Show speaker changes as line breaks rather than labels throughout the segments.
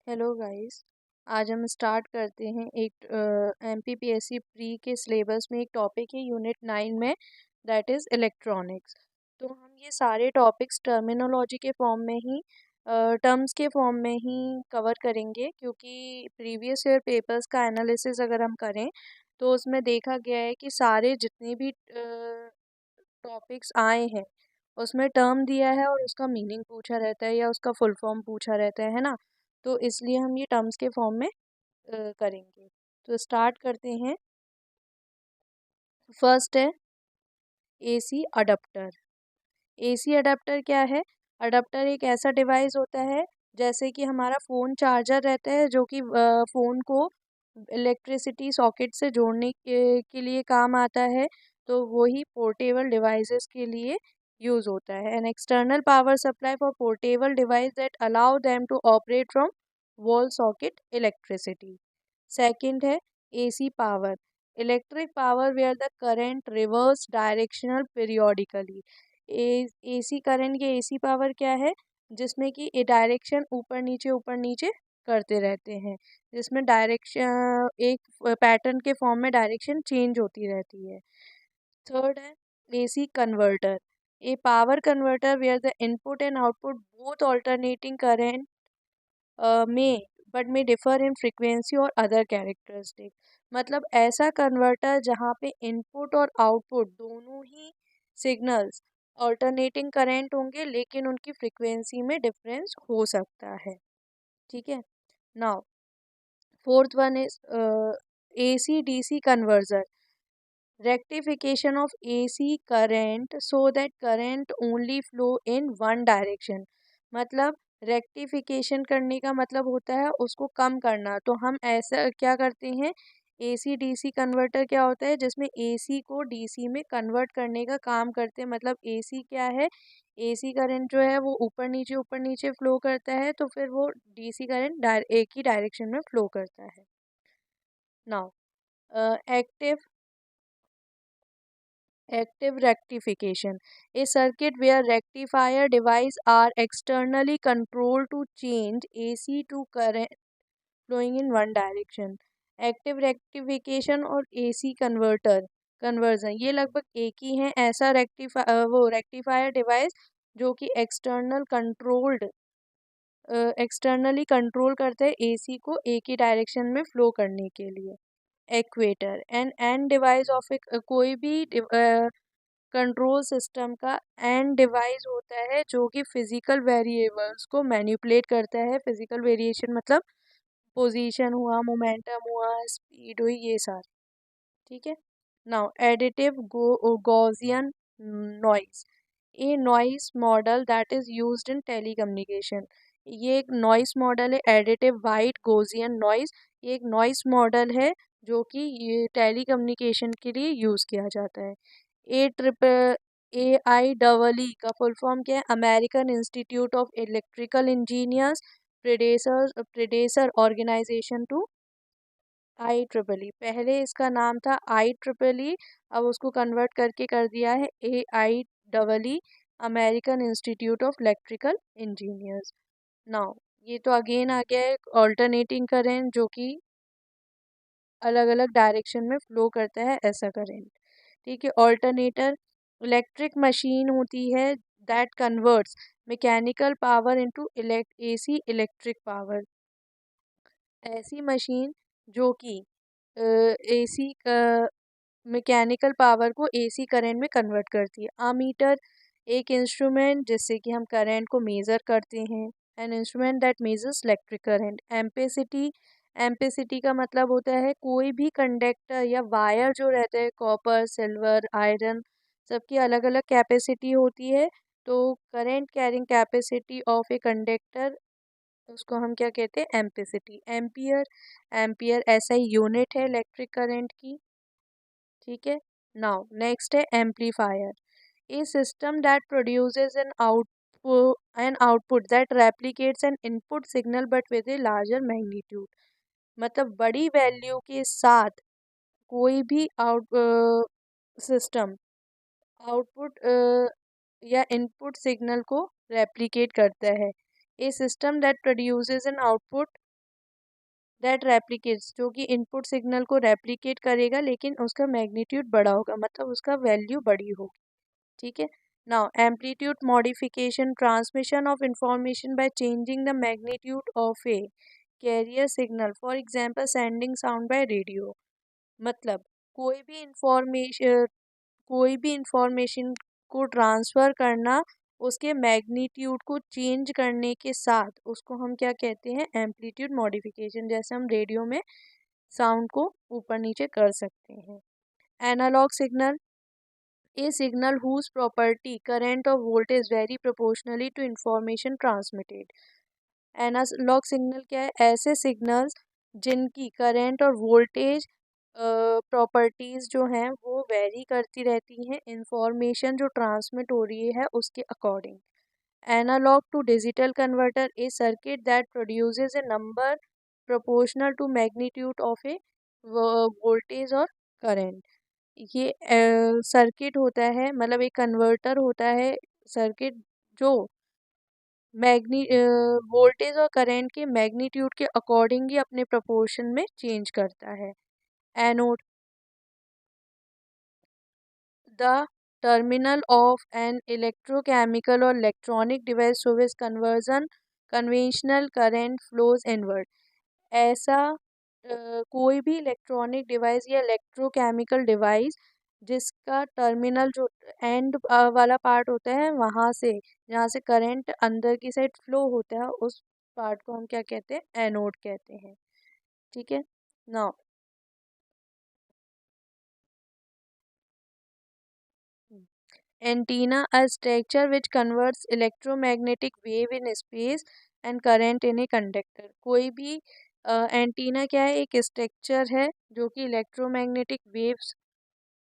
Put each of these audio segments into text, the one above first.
Hello guys. आज हम start करते हैं एक एमपीपीएससी प्री के सिलेबस में एक टॉपिक है यूनिट 9 में, दैट इज़ इलेक्ट्रॉनिक्स। तो हम ये सारे टॉपिक्स टर्मिनोलॉजी के फॉर्म में ही टर्म्स के फॉर्म में ही कवर करेंगे, क्योंकि प्रीवियस ईयर पेपर्स का एनालिसिस अगर हम करें तो उसमें देखा गया है कि सारे जितने भी टॉपिक्स आए हैं उसमें टर्म दिया है और उसका मीनिंग पूछा रहता है या उसका फुल फॉर्म पूछा रहता है ना। तो इसलिए हम ये टर्म्स के फॉर्म में करेंगे। तो स्टार्ट करते हैं। फर्स्ट है एसी अडाप्टर। एसी अडाप्टर क्या है? अडाप्टर एक ऐसा डिवाइस होता है जैसे कि हमारा फ़ोन चार्जर रहता है, जो कि फ़ोन को इलेक्ट्रिसिटी सॉकेट से जोड़ने के लिए काम आता है। तो वही पोर्टेबल डिवाइसेस के लिए यूज़ होता है। An external power supply for portable device that allow them to operate from wall socket electricity. Second है AC power. Electric power where the current reverse directional periodically. AC current के AC power क्या है? जिसमें कि ये direction ऊपर नीचे करते रहते हैं, जिसमें डायरेक्शन एक पैटर्न के फॉर्म में डायरेक्शन चेंज होती रहती है। थर्ड है AC converter. A power converter where the input and output both alternating current में बट में डिफर इन फ्रीक्वेंसी और अदर कैरेक्टरिस्टिक। मतलब ऐसा कन्वर्टर जहाँ पे इनपुट और आउटपुट दोनों ही सिग्नल्स ऑल्टरनेटिंग करंट होंगे, लेकिन उनकी फ्रीक्वेंसी में डिफरेंस हो सकता है। ठीक है। Now fourth one is AC DC conversion. Rectification of AC current so that current only flow in one direction. मतलब रेक्टिफिकेशन करने का मतलब होता है उसको कम करना। तो हम ऐसा क्या करते हैं, एसी डीसी कन्वर्टर क्या होता है जिसमें एसी को डीसी में कन्वर्ट करने का काम करते हैं। मतलब एसी क्या है, एसी करंट जो है वो ऊपर नीचे फ्लो करता है, तो फिर वो डीसी करंट एक ही डायरेक्शन में फ्लो करता है। Now active Active rectification. A circuit where rectifier devices are externally controlled to change AC to current flowing in one direction. Active rectification और AC कन्वर्जन ये लगभग एक ही हैं। ऐसा रेक्टिफायर डिवाइस जो कि एक्सटर्नली कंट्रोल करते हैं एसी को एक ही डायरेक्शन में फ्लो करने के लिए। एक्वेटर एंड डिवाइस ऑफ कोई भी कंट्रोल सिस्टम का एंड डिवाइस होता है जो कि फिजिकल वेरिएबल्स को मैनिपुलेट करता है। फिजिकल वेरिएशन मतलब पोजीशन हुआ, मोमेंटम हुआ, स्पीड हुई, ये सारे। ठीक है। Now additive Gaussian noise. A noise model that is used in telecommunication. ये एक नॉइस मॉडल है, एडिटिव वाइट गॉसियन नॉइज। ये एक नॉइस मॉडल है जो कि ये टेलीकम्युनिकेशन के लिए यूज़ किया जाता है। AIEE का फुल फॉर्म क्या है? American Institute of Electrical Engineers, predecessor organization to IEEE। पहले इसका नाम था IEEE, अब उसको कन्वर्ट करके कर दिया है AIEE, American Institute of Electrical engineers. Now ये तो अगेन आ गया है ऑल्टरनेटिंग करंट जो कि अलग अलग डायरेक्शन में फ्लो करता है, ऐसा करंट। ठीक है। ऑल्टरनेटर इलेक्ट्रिक मशीन होती है that converts mechanical power into AC electric power. ऐसी मशीन जो कि एसी का मैकेनिकल पावर को एसी करंट में कन्वर्ट करती है। अमीटर एक इंस्ट्रूमेंट जिससे कि हम करंट को मेज़र करते हैं। An instrument that measures electric current. Ampacity, ampacity का मतलब होता है कोई भी कंडक्टर या वायर जो रहता है, कॉपर, सिल्वर, आयरन, सबकी अलग अलग कैपेसिटी होती है। तो current carrying capacity of a conductor, उसको हम क्या कहते हैं? Ampacity. Ampere, ampere SI unit है इलेक्ट्रिक करंट की। ठीक है। नाउ नेक्स्ट है amplifier. A system that produces an output that replicates an input signal but with a larger magnitude. मतलब बड़ी वैल्यू के साथ कोई भी सिस्टम आउटपुट या इनपुट सिग्नल को रेप्लिकेट करता है। A system that produces an output that replicates, जो कि इनपुट सिग्नल को रेप्लिकेट करेगा लेकिन उसका मैग्नीट्यूड बड़ा होगा, मतलब उसका वैल्यू बड़ी होगी। ठीक है। Now amplitude modification, transmission of information by changing the magnitude of A carrier signal, for example sending sound bye radio. मतलब कोई भी इंफॉर्मेशन कोई भी इंफॉर्मेशन को ट्रांसफ़र करना, उसके मैग्नीट्यूड को चेंज करने के साथ उसको हम क्या कहते हैं, एम्पलीट्यूड मॉडिफिकेशन। जैसे हम रेडियो में साउंड को ऊपर नीचे कर सकते हैं। Analogue signal, A signal whose property current or voltage vary proportionally to information transmitted। Analog signal क्या है, ऐसे सिग्नल्स जिनकी करंट और वोल्टेज प्रॉपर्टीज जो हैं वो वेरी करती रहती हैं इंफॉर्मेशन जो ट्रांसमिट हो रही है उसके according. Analog to digital converter, a circuit that produces a number proportional to magnitude of a voltage और करंट। ये सर्किट होता है, मतलब एक कन्वर्टर होता है सर्किट, जो मैग्नी वोल्टेज और करंट के मैग्नीट्यूड के अकॉर्डिंग ही अपने प्रोपोर्शन में चेंज करता है। Anode, the terminal of an electrochemical or electronic device service conversion conventional current flows inward. ऐसा कोई भी इलेक्ट्रॉनिक डिवाइस या इलेक्ट्रोकेमिकल डिवाइस जिसका टर्मिनल जो एंड वाला पार्ट होता है, वहाँ से जहाँ से करंट अंदर की साइड फ्लो होता है, उस पार्ट को हम क्या कहते हैं, एनोड कहते हैं। ठीक है। Now antenna, a structure which converts electromagnetic wave in space and current in a conductor. कोई भी एंटीना क्या है, एक स्ट्रक्चर है जो कि इलेक्ट्रोमैग्नेटिक वेव्स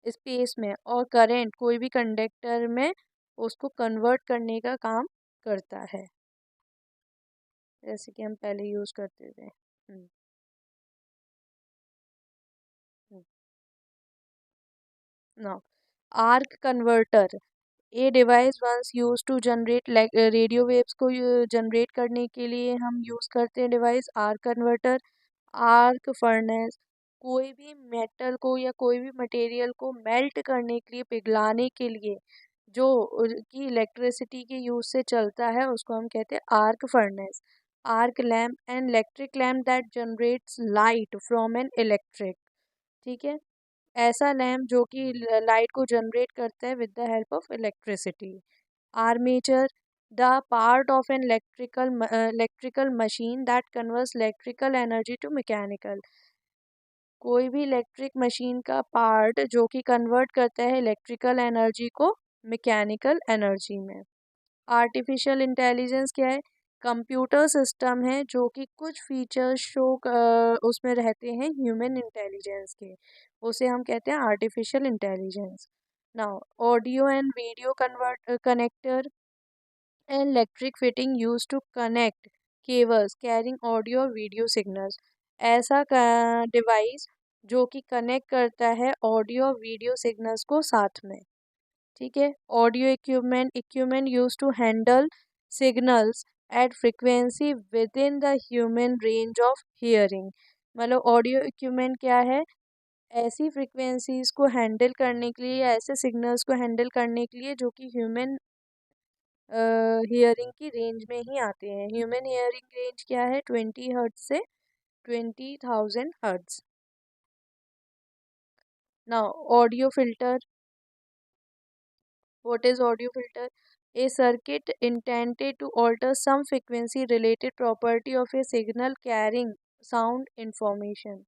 स्पेस में और करंट कोई भी कंडक्टर में उसको कन्वर्ट करने का काम करता है, जैसे कि हम पहले यूज करते थे। Now arc converter, a device once used to generate radio waves को जनरेट करने के लिए हम यूज करते हैं device arc converter. Arc furnace, कोई भी मेटल को या कोई भी मटेरियल को मेल्ट करने के लिए, पिघलाने के लिए जो की इलेक्ट्रिसिटी के यूज से चलता है उसको हम कहते हैं arc furnace. Arc lamp, an electric lamp that generates light from an electric. ठीक है। ऐसा लैम्प जो कि लाइट को जनरेट करता है with the help of electricity. Armature, the part of an electrical machine that converts electrical energy to mechanical. कोई भी इलेक्ट्रिक मशीन का पार्ट जो कि कन्वर्ट करता है इलेक्ट्रिकल एनर्जी को मैकेनिकल एनर्जी में। आर्टिफिशियल इंटेलिजेंस क्या है, कंप्यूटर सिस्टम है जो कि कुछ फीचर्स शो उसमें रहते हैं ह्यूमन इंटेलिजेंस के, उसे हम कहते हैं artificial intelligence. Now audio and video convert connector, an electric fitting used to connect cables carrying audio और वीडियो सिग्नल्स। ऐसा डिवाइस जो कि कनेक्ट करता है ऑडियो और वीडियो सिग्नल्स को साथ में। ठीक है। Audio equipment, equipment used to handle signals at frequency within the human range of hearing. मतलब ऑडियो इक्विपमेंट क्या है, ऐसी फ्रिक्वेंसीज को हैंडल करने के लिए या ऐसे सिग्नल्स को हैंडल करने के लिए जो कि ह्यूमन हियरिंग की रेंज में ही आते हैं। ह्यूमन हियरिंग रेंज क्या है, 20 हर्ट्ज से 20,000 hertz. Now audio filter, what is audio filter? A circuit intended to alter some frequency related property of a signal carrying sound information।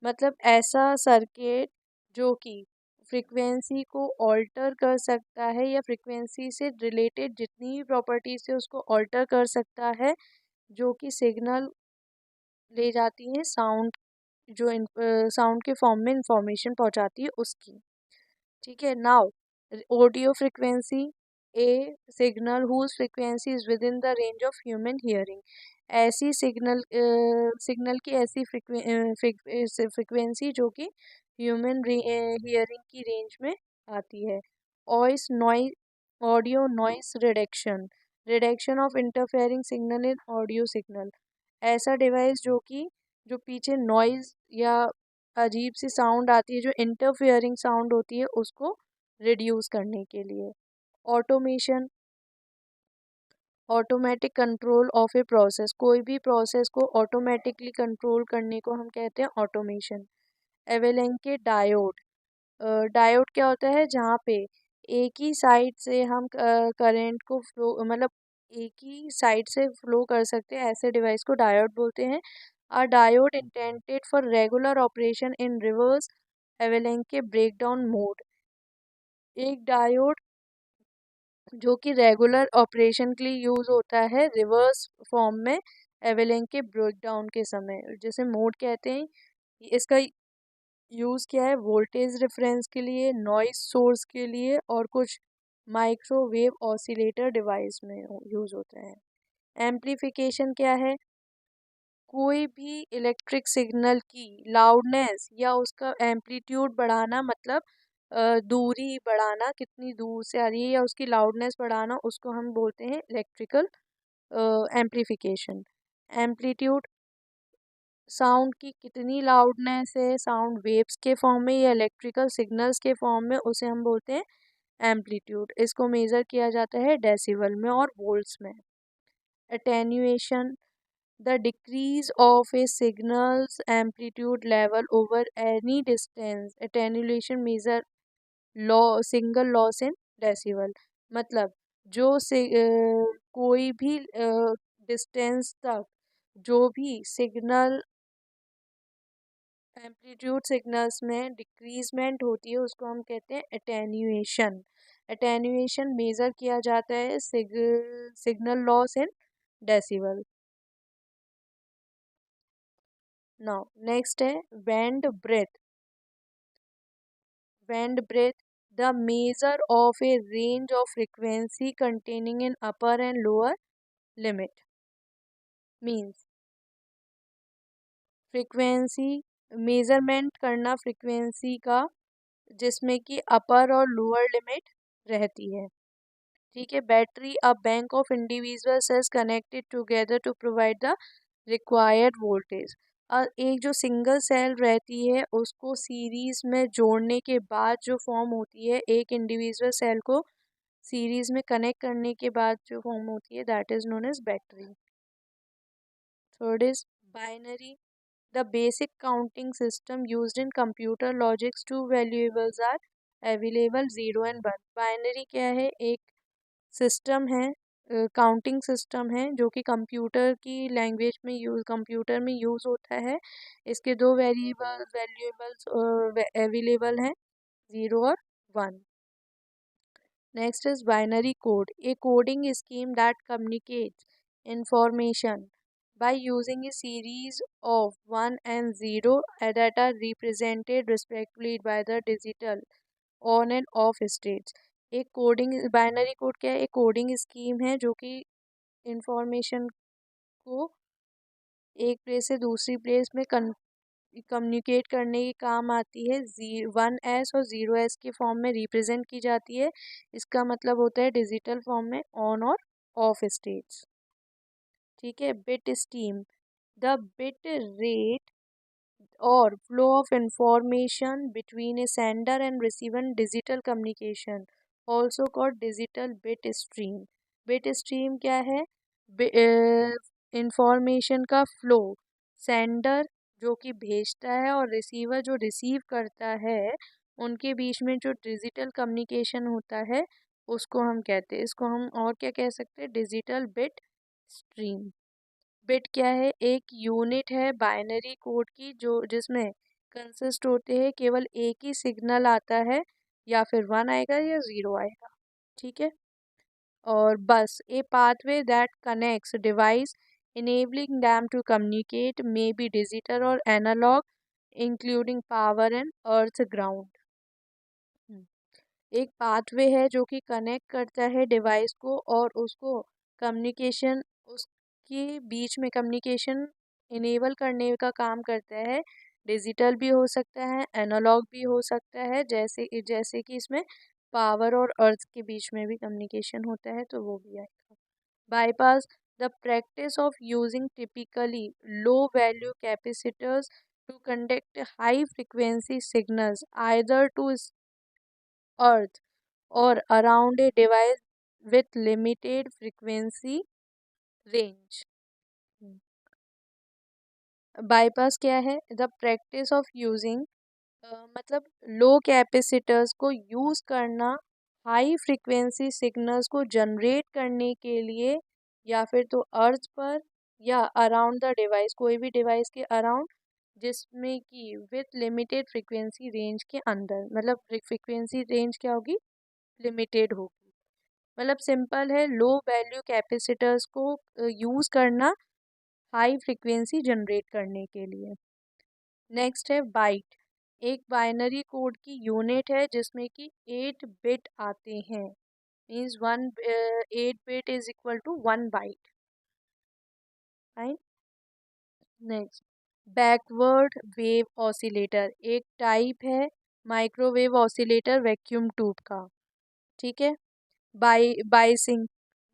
मतलब ऐसा सर्किट जो कि फ्रीक्वेंसी को ऑल्टर कर सकता है या फ्रीक्वेंसी से रिलेटेड जितनी भी प्रॉपर्टीज है उसको ऑल्टर कर सकता है, जो कि सिग्नल ले जाती है साउंड, जो साउंड के फॉर्म में इंफॉर्मेशन पहुंचाती है उसकी। ठीक है। Now audio frequency, a signal whose frequency is within the range of human hearing. ऐसी सिग्नल की ऐसी फ्रीक्वेंसी जो कि ह्यूमन हियरिंग की रेंज में आती है। Voice noise, audio noise reduction, reduction of interfering signal in audio signal. ऐसा डिवाइस जो कि जो पीछे नॉइज या अजीब सी साउंड आती है, जो इंटरफियरिंग साउंड होती है, उसको रिड्यूस करने के लिए। Automation, automatic control of a process, कोई भी प्रोसेस को ऑटोमेटिकली कंट्रोल करने को हम कहते हैं ऑटोमेशन। एवेलेंके डायोड, डायोड क्या होता है, जहाँ पे एक ही साइड से हम करंट को फ्लो, मतलब एक ही साइड से फ्लो कर सकते हैं, ऐसे डिवाइस को डायोड बोलते हैं। A diode intended for regular operation in reverse avalanche breakdown mode, एक डायोड जो कि रेगुलर ऑपरेशन के लिए यूज होता है रिवर्स फॉर्म में एवेलेंके ब्रेकडाउन के समय, जैसे मोड कहते हैं। इसका यूज़ क्या है, वोल्टेज रेफरेंस के लिए, नॉइस सोर्स के लिए, और कुछ माइक्रोवेव ऑसिलेटर डिवाइस में यूज़ होता है। एम्प्लीफिकेशन क्या है, कोई भी इलेक्ट्रिक सिग्नल की लाउडनेस या उसका एम्पलीट्यूड बढ़ाना, मतलब दूरी बढ़ाना, कितनी दूर से आ रही है, या उसकी लाउडनेस बढ़ाना, उसको हम बोलते हैं इलेक्ट्रिकल एम्प्लीफिकेशन। एम्पलीट्यूड, साउंड की कितनी लाउडनेस है, साउंड वेव्स के फॉर्म में या इलेक्ट्रिकल सिग्नल्स के फॉर्म में, उसे हम बोलते हैं एम्पलीट्यूड। इसको मेजर किया जाता है डेसिबल में और वोल्ट्स में। Attenuation, the decrease of a signal's amplitude level over any distance, attenuation measure law single loss in decibel, मतलब जो से कोई भी डिस्टेंस तक जो भी सिग्नल एम्पलीट्यूड सिग्नल्स में डिक्रीजमेंट होती है, उसको हम कहते हैं एटेन्यूएशन। एटेन्यूएशन मेजर किया जाता है signal loss in decibel. Now next है band breadth. Band breadth, the measure of a range of frequency containing in upper and lower limit, means frequency, measurement करना फ्रीक्वेंसी का जिसमें कि अपर और लोअर लिमिट रहती है। ठीक है। Battery, a bank of individual cells connected together to provide the required voltage, और एक जो सिंगल सेल रहती है उसको सीरीज में जोड़ने के बाद जो फॉर्म होती है, एक इंडिविजुअल सेल को सीरीज में कनेक्ट करने के बाद जो फॉर्म होती है, that is known as battery. Third is binary, the basic counting system used in computer logics, two variables are available 0 and 1। Binary क्या है, एक सिस्टम है, काउंटिंग सिस्टम है, जो कि कंप्यूटर की लैंग्वेज में कंप्यूटर में यूज़ होता है। इसके दो वैल्यूएबल्स अवेलेबल हैं, 0 और 1। Next is binary code, A coding scheme that communicates information by using a series of 1 and 0 that are represented respectively by the digital on and off states। एक coding, binary code क्या है, एक coding scheme है जो कि information को एक place से दूसरी प्लेस में कम्युनिकेट करने के काम आती है। 1s और 0s के फॉर्म में रिप्रेजेंट की जाती है। इसका मतलब होता है डिजिटल फॉर्म में ऑन और ऑफ स्टेट्स। ठीक है। Bit stream, the bit rate or flow of information between a sender and receiver in digital communication, also called digital bit stream। bit stream क्या है, इंफॉर्मेशन का फ्लो, सेंडर जो कि भेजता है और रिसीवर जो रिसीव करता है, उनके बीच में जो डिजिटल कम्युनिकेशन होता है, उसको हम कहते हैं, इसको हम और क्या कह सकते हैं, डिजिटल बिट स्ट्रीम। बिट क्या है, एक यूनिट है बाइनरी कोड की, जो जिसमें कंसिस्ट होते हैं केवल एक ही सिग्नल आता है, या फिर 1 आएगा या 0 आएगा। ठीक है। और bus a pathway that connects device enabling them to communicate may be digital or analog including power and earth ground. एक पाथवे है जो कि कनेक्ट करता है डिवाइस को और उसको कम्युनिकेशन, उसके बीच में कम्युनिकेशन इनेबल करने का काम करता है। डिजिटल भी हो सकता है, एनालॉग भी हो सकता है, जैसे जैसे कि इसमें पावर और अर्थ के बीच में भी कम्युनिकेशन होता है, तो वो भी आएगा। Bypass, The practice of using typically low value capacitors to conduct high frequency signals either to earth or around a device with limited frequency range. Bypass क्या है? द प्रैक्टिस ऑफ यूजिंग मतलब लो capacitors को use करना high frequency signals को generate करने के लिए या फिर तो अर्थ पर या अराउंड द डिवाइस, कोई भी डिवाइस के अराउंड, जिसमें कि विथ लिमिटेड फ्रीक्वेंसी रेंज के अंदर, मतलब फ्रीक्वेंसी रेंज क्या होगी? लिमिटेड होगी। मतलब सिंपल है, लो वैल्यू कैपेसिटर्स को यूज़ करना हाई फ्रीक्वेंसी जनरेट करने के लिए। नेक्स्ट है बाइट। एक बाइनरी कोड की यूनिट है जिसमें कि 8 बिट आते हैं। Means 8 bit is equal to 1 byte. Right. Next, backward wave oscillator एक टाइप है माइक्रोवेव ऑसिलेटर वैक्यूम ट्यूब का। ठीक है। Biasing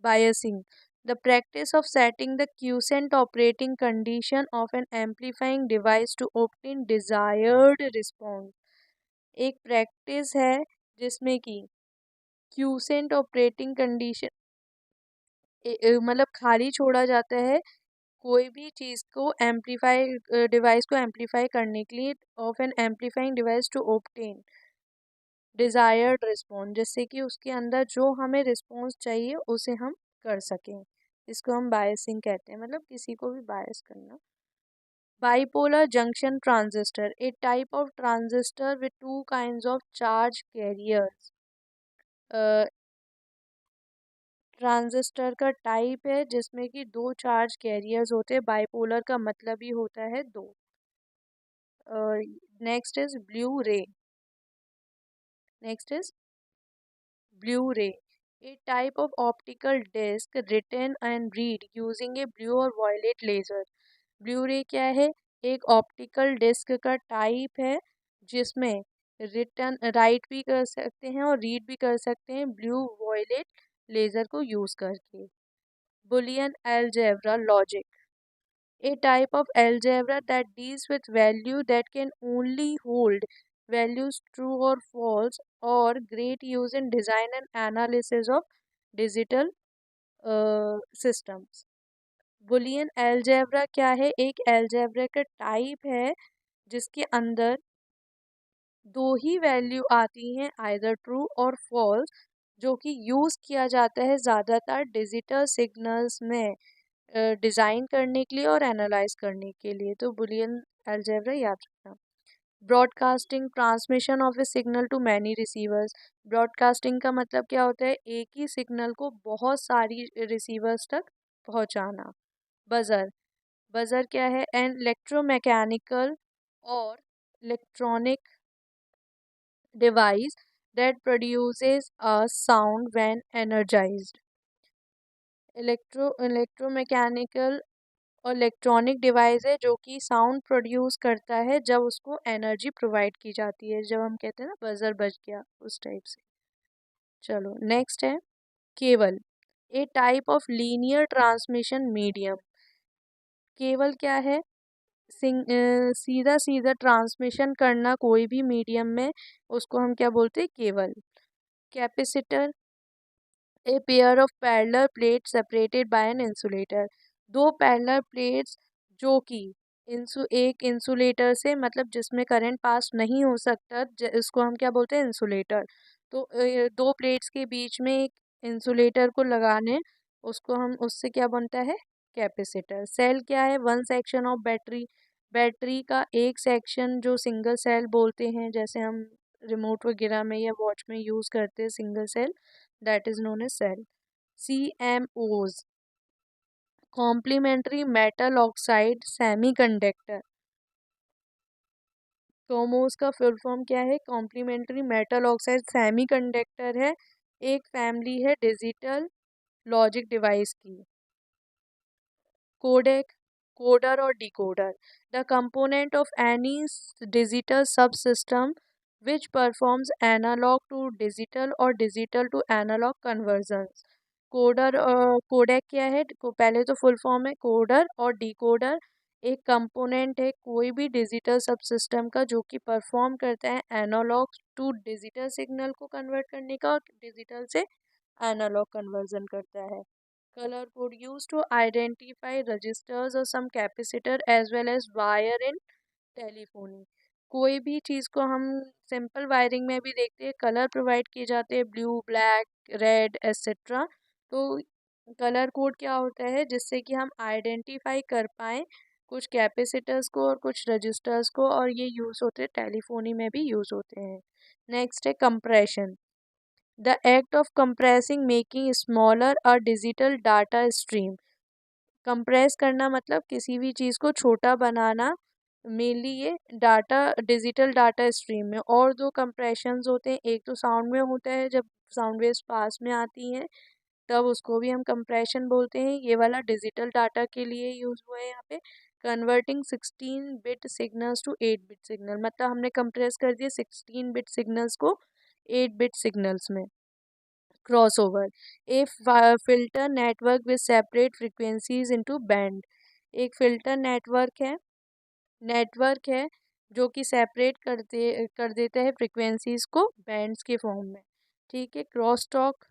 biasing the practice of setting the quiescent operating condition of an amplifying device to obtain desired response एक practice है जिसमें कि quotient operating condition मतलब खाली छोड़ा जाता है कोई भी चीज़ को एम्पलीफाई डिवाइस को एम्पलीफाई करने के लिए of an amplifying device to obtain desired response, जिससे कि उसके अंदर जो हमें रिस्पॉन्स चाहिए उसे हम कर सकें। इसको हम बायसिंग कहते हैं, मतलब किसी को भी बायस करना। Bipolar junction transistor A type of transistor with two kinds of charge carriers. Transistor का टाइप है जिसमें कि दो चार्ज कैरियर्स होते हैं। बाइपोलर का मतलब ही होता है दो। Next is Blu-ray. Next is Blu-ray a type of optical disc written and read using a blue or violet laser. Blu-ray क्या है? एक ऑप्टिकल डिस्क का टाइप है जिसमें रिटन राइट भी कर सकते हैं और रीड भी कर सकते हैं ब्लू वायलेट लेजर को यूज करके। Boolean algebra logic a type of algebra that deals with value that can only hold values true or false or great use in design and analysis of digital systems। Boolean algebra क्या है? एक algebra का type है जिसके अंदर दो ही value आती हैं, आइदर ट्रू और फॉल्स, जो कि यूज़ किया जाता है ज़्यादातर डिजिटल सिग्नल्स में डिज़ाइन करने के लिए और एनालाइज करने के लिए। तो बुलियन अलजेब्रा याद रखना। Broadcasting transmission of a signal to many receivers. Broadcasting का मतलब क्या होता है? एक ही सिग्नल को बहुत सारी रिसीवर्स तक पहुंचाना। बजर। बजर क्या है? एन इलेक्ट्रोमैकेनिकल और electronic device that produces a sound when energized। Electromechanical और इलेक्ट्रॉनिक डिवाइस है जो कि साउंड प्रोड्यूस करता है जब उसको एनर्जी प्रोवाइड की जाती है, जब हम कहते हैं ना बजर बज गया, उस टाइप से। चलो नेक्स्ट है cable A type of linear transmission medium. Cable क्या है? सीधा सीधा ट्रांसमिशन करना कोई भी मीडियम में, उसको हम क्या बोलते हैं? Cable. Capacitor a pair of parallel plate separated by an insulator. दो पैरेलल प्लेट्स जो कि एक इंसुलेटर से, मतलब जिसमें करंट पास नहीं हो सकता, इसको हम क्या बोलते हैं? इंसुलेटर। तो दो प्लेट्स के बीच में एक इंसुलेटर को लगाने, उसको हम, उससे क्या बनता है? कैपेसिटर। सेल क्या है? One section of battery. Battery का एक सेक्शन जो सिंगल सेल बोलते हैं, जैसे हम रिमोट वगैरह में या वॉच में यूज़ करते हैं single cell, that is known as cell। CMOs complementary metal oxide semiconductor। CMOS का फुल फॉर्म क्या है? कॉम्प्लीमेंट्री मेटल ऑक्साइड सेमीकंडक्टर है, एक फैमिली है डिजिटल लॉजिक डिवाइस की। कोडेक, कोडर और decoder the component of any digital सब system which performs analog to digital or digital to analog conversions। Coder और कोडेक क्या है, पहले तो फुल फॉर्म है कोडर और डिकोडर। एक कंपोनेंट है कोई भी डिजिटल सब सिस्टम का जो कि परफॉर्म करता है एनालॉग टू डिजिटल सिग्नल को कन्वर्ट करने का और डिजिटल से एनालॉग कन्वर्जन करता है। Colour code use to identify registers और some capacitor as well as wire in telephony. कोई भी चीज़ को हम सिंपल वायरिंग में भी देखते हैं, कलर प्रोवाइड किए जाते हैं ब्लू, ब्लैक, रेड एट्सेट्रा। तो कलर कोड क्या होता है जिससे कि हम आइडेंटिफाई कर पाएँ कुछ कैपेसिटर्स को और कुछ रजिस्टर्स को, और ये यूज़ होते हैं टेलीफोनी में भी यूज़ होते हैं। नेक्स्ट है compression, the act of compressing making smaller a digital data stream. Compress करना मतलब किसी भी चीज़ को छोटा बनाना, मेनली ये डाटा डिजिटल डाटा स्ट्रीम में। और दो कंप्रेशंस होते हैं, एक तो साउंड में होता है जब साउंड वेव्स पास में आती हैं तब उसको भी हम कंप्रेशन बोलते हैं। ये वाला डिजिटल डाटा के लिए यूज़ हुआ है यहाँ पे। Converting 16 bit signals to 8 bit signal, मतलब हमने कंप्रेस कर दिया 16 बिट सिग्नल्स को 8 बिट सिग्नल्स में। Crossover, A filter network with separate frequencies into band. एक फिल्टर नेटवर्क है जो कि सेपरेट कर देता है फ्रीक्वेंसीज को बैंड्स के फॉर्म में। ठीक है। Cross talk,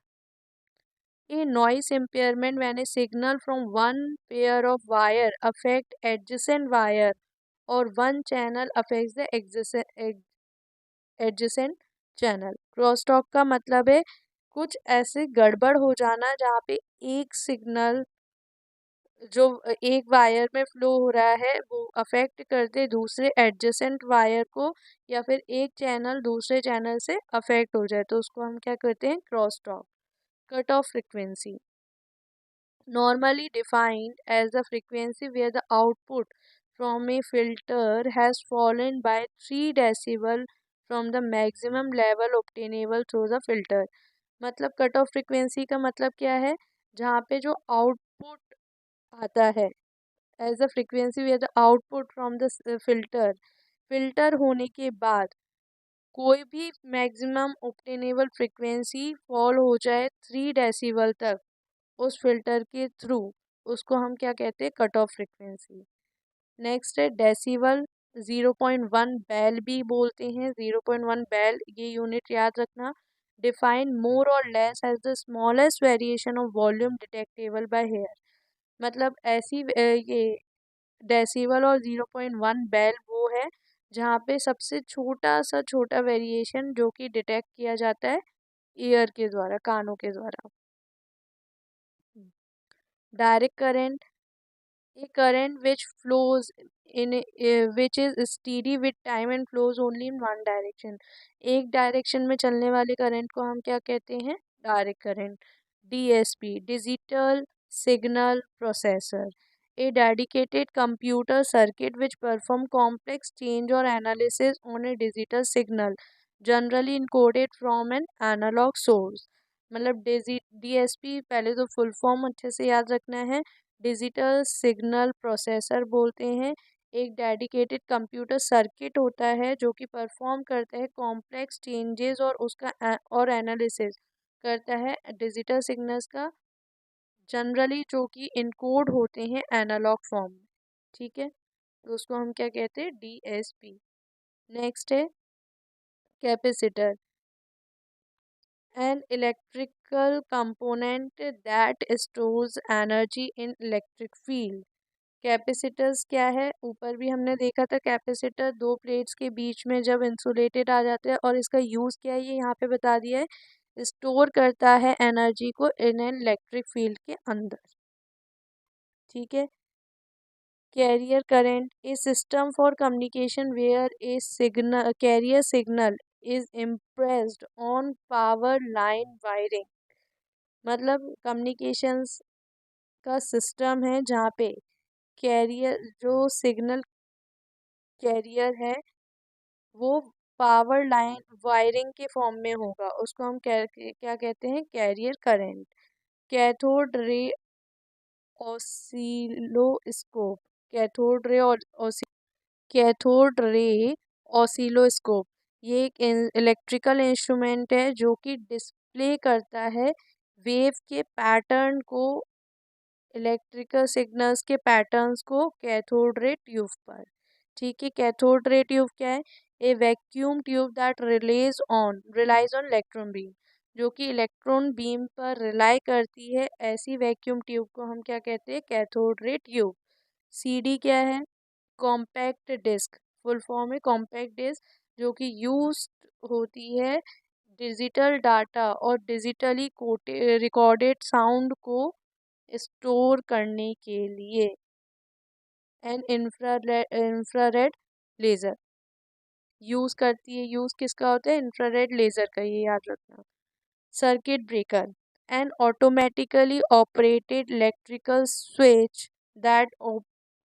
a noise impairment when a signal from one pair of wire affect adjacent wire or one channel affects the adjacent channel। Crosstalk का मतलब है कुछ ऐसे गड़बड़ हो जाना जहाँ पे एक सिग्नल जो एक वायर में फ्लो हो रहा है वो अफेक्ट करते दूसरे एडजेसेंट वायर को, या फिर एक चैनल दूसरे चैनल से अफेक्ट हो जाए तो उसको हम क्या करते हैं, cross talk. Cut off frequency, normally defined as the frequency where the output from a filter has fallen by 3 decibel from the maximum level obtainable through the filter। मतलब कट ऑफ फ्रीक्वेंसी का मतलब क्या है, जहाँ पे जो output आता है as the frequency where the output from the filter होने के बाद कोई भी मैक्सिमम ऑब्टेनेबल फ्रीक्वेंसी फॉल हो जाए 3 डेसिबल तक उस फिल्टर के थ्रू, उसको हम क्या कहते हैं, कट ऑफ फ्रीक्वेंसी। नेक्स्ट है डेसिबल, 0.1 बैल भी बोलते हैं। 0.1 बैल, ये यूनिट याद रखना। डिफाइन मोर और less as the smallest variation of volume detectable by ear. मतलब ऐसी ये डेसिबल और 0.1 बैल वो है जहाँ पे सबसे छोटा सा छोटा वेरिएशन जो कि डिटेक्ट किया जाता है ईयर के द्वारा, कानों के द्वारा। Direct current, a current which flows which is steady with time and flows only in one direction। एक डायरेक्शन में चलने वाले करंट को हम क्या कहते हैं, direct current. DSP, digital signal processor, a dedicated computer circuit which perform complex change or analysis on a digital signal generally encoded from an analog source। मतलब डीएसपी पहले तो फुल फॉर्म अच्छे से याद रखना है, डिजिटल सिग्नल प्रोसेसर बोलते हैं। एक डेडिकेटेड कंप्यूटर सर्किट होता है जो कि परफॉर्म करता है कॉम्प्लेक्स चेंजेस और उसका और एनालिसिस करता है डिजिटल सिग्नल्स का, जनरली जो कि इनकोड होते हैं एनालॉग फॉर्म में। ठीक है, तो उसको हम क्या कहते हैं, डीएसपी। नेक्स्ट है capacitor, an electrical component that stores energy in electric field। Capacitors क्या है, ऊपर भी हमने देखा था, कैपेसिटर दो प्लेट्स के बीच में जब इंसुलेटेड आ जाते हैं, और इसका यूज़ क्या है ये यहाँ पे बता दिया है, स्टोर करता है एनर्जी को इन एन इलेक्ट्रिक फील्ड के अंदर। ठीक है। Carrier current, a system for communication where a signal carrier signal is impressed on power line wiring. मतलब कम्युनिकेशंस का सिस्टम है जहाँ पे कैरियर जो सिग्नल कैरियर है वो पावर लाइन वायरिंग के फॉर्म में होगा, उसको हम क्या कहते हैं, carrier current. Cathode ray oscilloscope, cathode ray cathode ray oscilloscope, ये एक इलेक्ट्रिकल इंस्ट्रूमेंट है जो कि डिस्प्ले करता है वेव के पैटर्न को, इलेक्ट्रिकल सिग्नल्स के पैटर्न्स को कैथोड रे ट्यूब पर। ठीक है, कैथोड रे ट्यूब क्या है? A vacuum tube that relies on electron beam, जो कि इलेक्ट्रॉन बीम पर रिलाई करती है, ऐसी वैक्यूम ट्यूब को हम क्या कहते हैं? Cathode ray tube. सीडी क्या है? कॉम्पैक्ट डिस्क, फुल फॉर्म है कॉम्पैक्ट डिस्क, जो कि यूज होती है डिजिटल डाटा और डिजिटली रिकॉर्डेड साउंड को स्टोर करने के लिए। एन इंफ्रारेड लेजर यूज करती है। यूज किसका होता है? इंफ्रारेड लेजर का, ये याद रखना। Circuit breaker, an automatically operated electrical switch that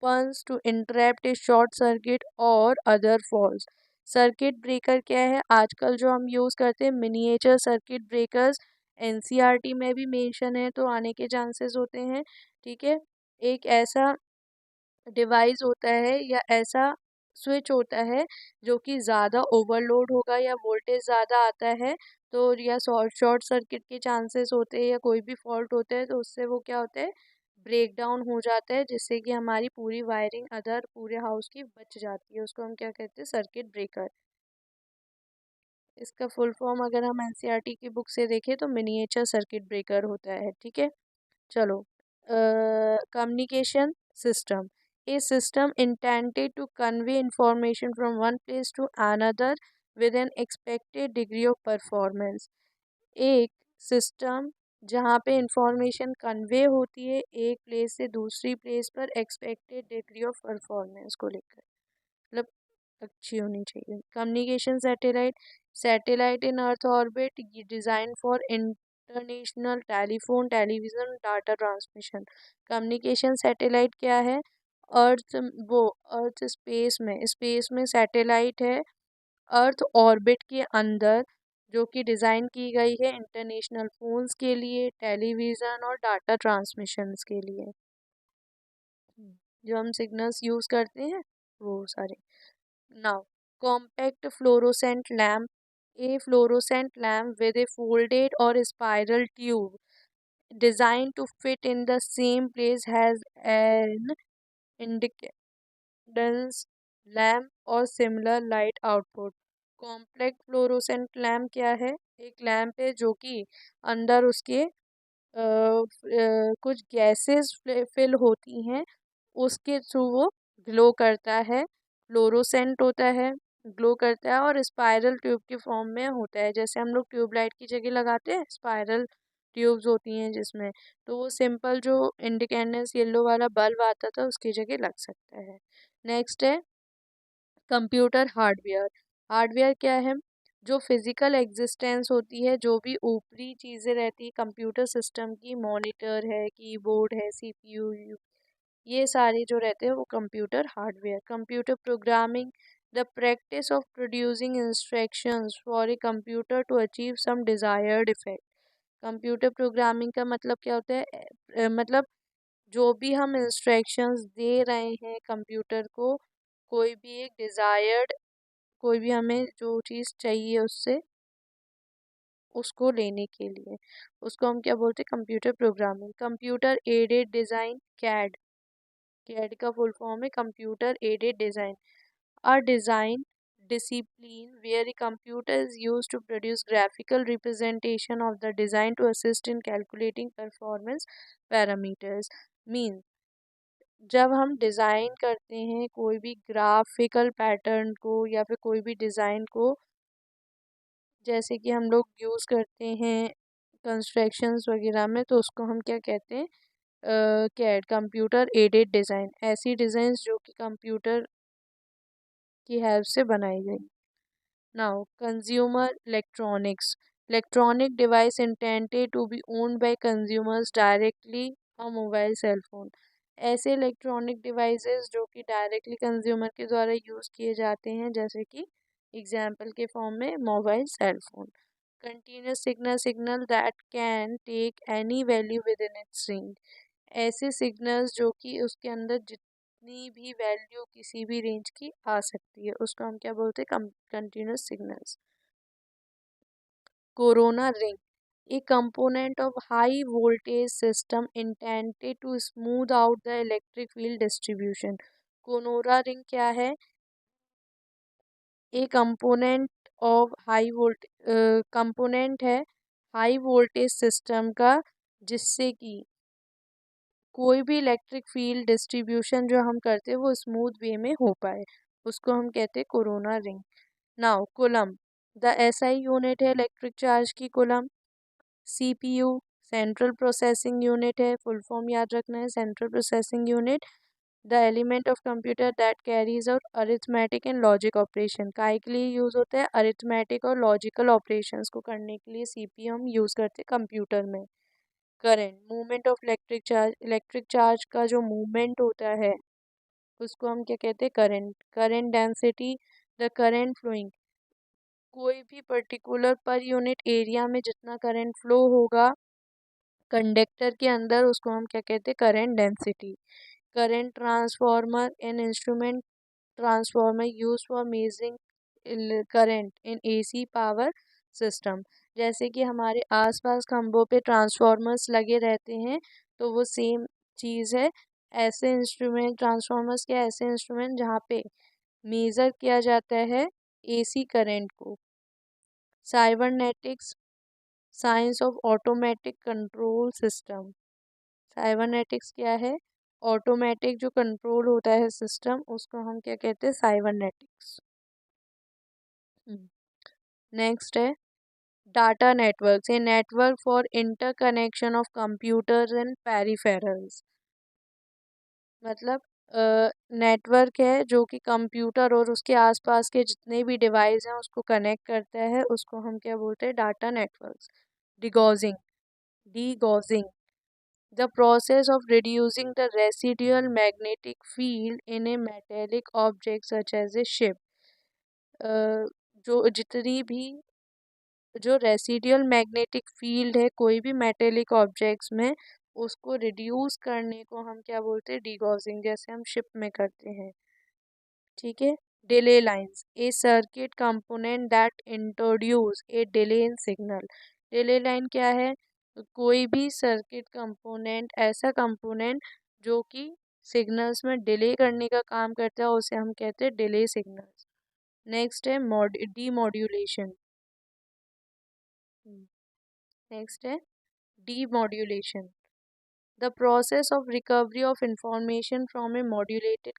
opens to interrupt a short circuit or other faults। Circuit breaker क्या है? आजकल जो हम यूज़ करते हैं मिनिएचर सर्किट ब्रेकर्स, एनसीईआरटी में भी मेंशन है, तो आने के चांसेस होते हैं। ठीक है, एक ऐसा डिवाइस होता है या ऐसा स्विच होता है जो कि ज़्यादा ओवरलोड होगा या वोल्टेज ज़्यादा आता है तो, या शॉर्ट सर्किट के चांसेस होते हैं या कोई भी फॉल्ट होता है, तो उससे वो क्या होता है? ब्रेक डाउन हो जाता है, जिससे कि हमारी पूरी वायरिंग अदर पूरे हाउस की बच जाती है। उसको हम क्या कहते हैं? Circuit breaker. इसका फुल फॉर्म अगर हम एनसीईआरटी की बुक से देखें तो मिनिएचर सर्किट ब्रेकर होता है। ठीक है, चलो। Communication system, a system intended to convey information from one place to another with an expected degree of performance. एक सिस्टम जहाँ पे इंफॉर्मेशन कन्वे होती है एक प्लेस से दूसरी प्लेस पर एक्सपेक्टेड डिग्री ऑफ परफॉर्मेंस को लेकर, मतलब अच्छी होनी चाहिए। Communication satellite, satellite in earth orbit design for international telephone television data transmission. Communication satellite क्या है? अर्थ, वो अर्थ स्पेस में सैटेलाइट है अर्थ ऑर्बिट के अंदर, जो कि डिज़ाइन की गई है इंटरनेशनल फोन्स के लिए, टेलीविज़न और डाटा ट्रांसमिशंस के लिए। जो हम सिग्नल्स यूज़ करते हैं वो सारे। Now, compact fluorescent lamp, a fluorescent lamp with a folded or spiral tube designed to fit in the same place has an incandescent lamp or similar light output। Compact fluorescent lamp क्या है? एक lamp है जो कि अंदर उसके कुछ gases fill होती हैं, उसके थ्रू वो ग्लो करता है, फ्लोरोसेंट होता है, ग्लो करता है और स्पाइरल ट्यूब के फॉर्म में होता है। जैसे हम लोग ट्यूबलाइट की जगह लगाते हैं स्पाइरल ट्यूब्स होती हैं जिसमें, तो वो सिंपल जो इंडिकेंडेंस येलो वाला बल्ब आता था उसकी जगह लग सकता है। नेक्स्ट है कंप्यूटर हार्डवेयर। हार्डवेयर क्या है? जो फिजिकल एग्जिस्टेंस होती है, जो भी ऊपरी चीज़ें रहती है कंप्यूटर सिस्टम की, मॉनिटर है, कीबोर्ड है, सीपीयू, ये सारे जो रहते हैं वो computer hardware. Computer programming, the practice of producing instructions for a computer to achieve some desired effect. Computer programming का मतलब क्या होता है? मतलब जो भी हम इंस्ट्रक्शंस दे रहे हैं कंप्यूटर को, कोई भी एक डिज़ायर्ड, कोई भी हमें जो चीज़ चाहिए उससे, उसको लेने के लिए, उसको हम क्या बोलते हैं? Computer programming. Computer aided design, CAD, CAD का फुल फॉर्म है computer aided design. A design discipline where a computer is used to produce graphical representation of the design to assist in calculating performance parameters। Mean, जब हम design करते हैं कोई भी graphical pattern को या फिर कोई भी डिज़ाइन को, जैसे कि हम लोग यूज़ करते हैं कंस्ट्रक्शंस वगैरह में, तो उसको हम क्या कहते हैं? CAD, computer aided design. ऐसी डिज़ाइंस जो कि कंप्यूटर की हेल्प से बनाई गई। Now, consumer electronics, electronic device intended to be owned by consumers directly, और मोबाइल सेल फोन। ऐसे इलेक्ट्रॉनिक डिवाइसेस जो कि डायरेक्टली कंज्यूमर के द्वारा यूज़ किए जाते हैं, जैसे कि एग्जाम्पल के फॉर्म में mobile cell phone. Continuous signal, signal that can take any value within its range. ऐसे सिग्नल्स जो कि उसके अंदर जितनी भी वैल्यू किसी भी रेंज की आ सकती है, उसको हम क्या बोलते हैं? Continuous signals. Corona ring, A component of high voltage system intended to smooth out the electric field distribution. कोनोरा रिंग क्या है? A component of high volt component है हाई वोल्टेज सिस्टम का, जिससे कि कोई भी इलेक्ट्रिक फील्ड डिस्ट्रीब्यूशन जो हम करते हैं वो स्मूथ वे में हो पाए, उसको हम कहते हैं corona ring. Now coulomb, the SI unit है इलेक्ट्रिक चार्ज की coulomb. CPU central processing unit है, फुल फॉर्म याद रखना है, central processing unit. The element of computer that carries out arithmetic and logic operation, काय के लिए यूज होता है? अरिथमेटिक और लॉजिकल ऑपरेशंस को करने के लिए सीपीयू हम यूज करते हैं कंप्यूटर में। Current, movement of electric charge का जो मूवमेंट होता है उसको हम क्या कहते हैं? Current. Current density, the current flowing, कोई भी पर्टिकुलर पर यूनिट एरिया में जितना करंट फ्लो होगा कंडक्टर के अंदर उसको हम क्या कहते हैं? Current density. Current transformer, an instrument transformer use for measuring current in AC power system. जैसे कि हमारे आसपास खंभों पे ट्रांसफॉर्मर्स लगे रहते हैं, तो वो सेम चीज़ है। ऐसे इंस्ट्रूमेंट, ट्रांसफॉर्मर्स के ऐसे इंस्ट्रूमेंट जहाँ पे मेज़र किया जाता है एसी करंट को। Cybernetics, science of automatic control system. Cybernetics क्या है? ऑटोमेटिक जो कंट्रोल होता है सिस्टम, उसको हम क्या कहते हैं? साइबरनेटिक्स। नेक्स्ट है data network, a network for interconnection of computers and peripherals. मतलब नेटवर्क है जो कि कंप्यूटर और उसके आसपास के जितने भी डिवाइस हैं उसको कनेक्ट करता है, उसको हम क्या बोलते हैं? Data networks. Degaussing, degaussing, the process of reducing the residual magnetic field in a metallic object such as a ship। जो जितनी भी जो रेसिडुअल मैग्नेटिक फील्ड है कोई भी मेटेलिक ऑब्जेक्ट्स में, उसको रिड्यूस करने को हम क्या बोलते हैं? डीगॉसिंग, जैसे हम शिप में करते हैं। ठीक है। Delay lines, A circuit component that introduce a delay in signal. Delay line क्या है? कोई भी सर्किट कंपोनेंट, ऐसा कंपोनेंट जो कि सिग्नल्स में डिले करने का काम करता है, उसे हम कहते हैं डिले सिग्नल्स। नेक्स्ट है डीमॉड्यूलेशन। नेक्स्ट है demodulation, the process of recovery of information from a modulated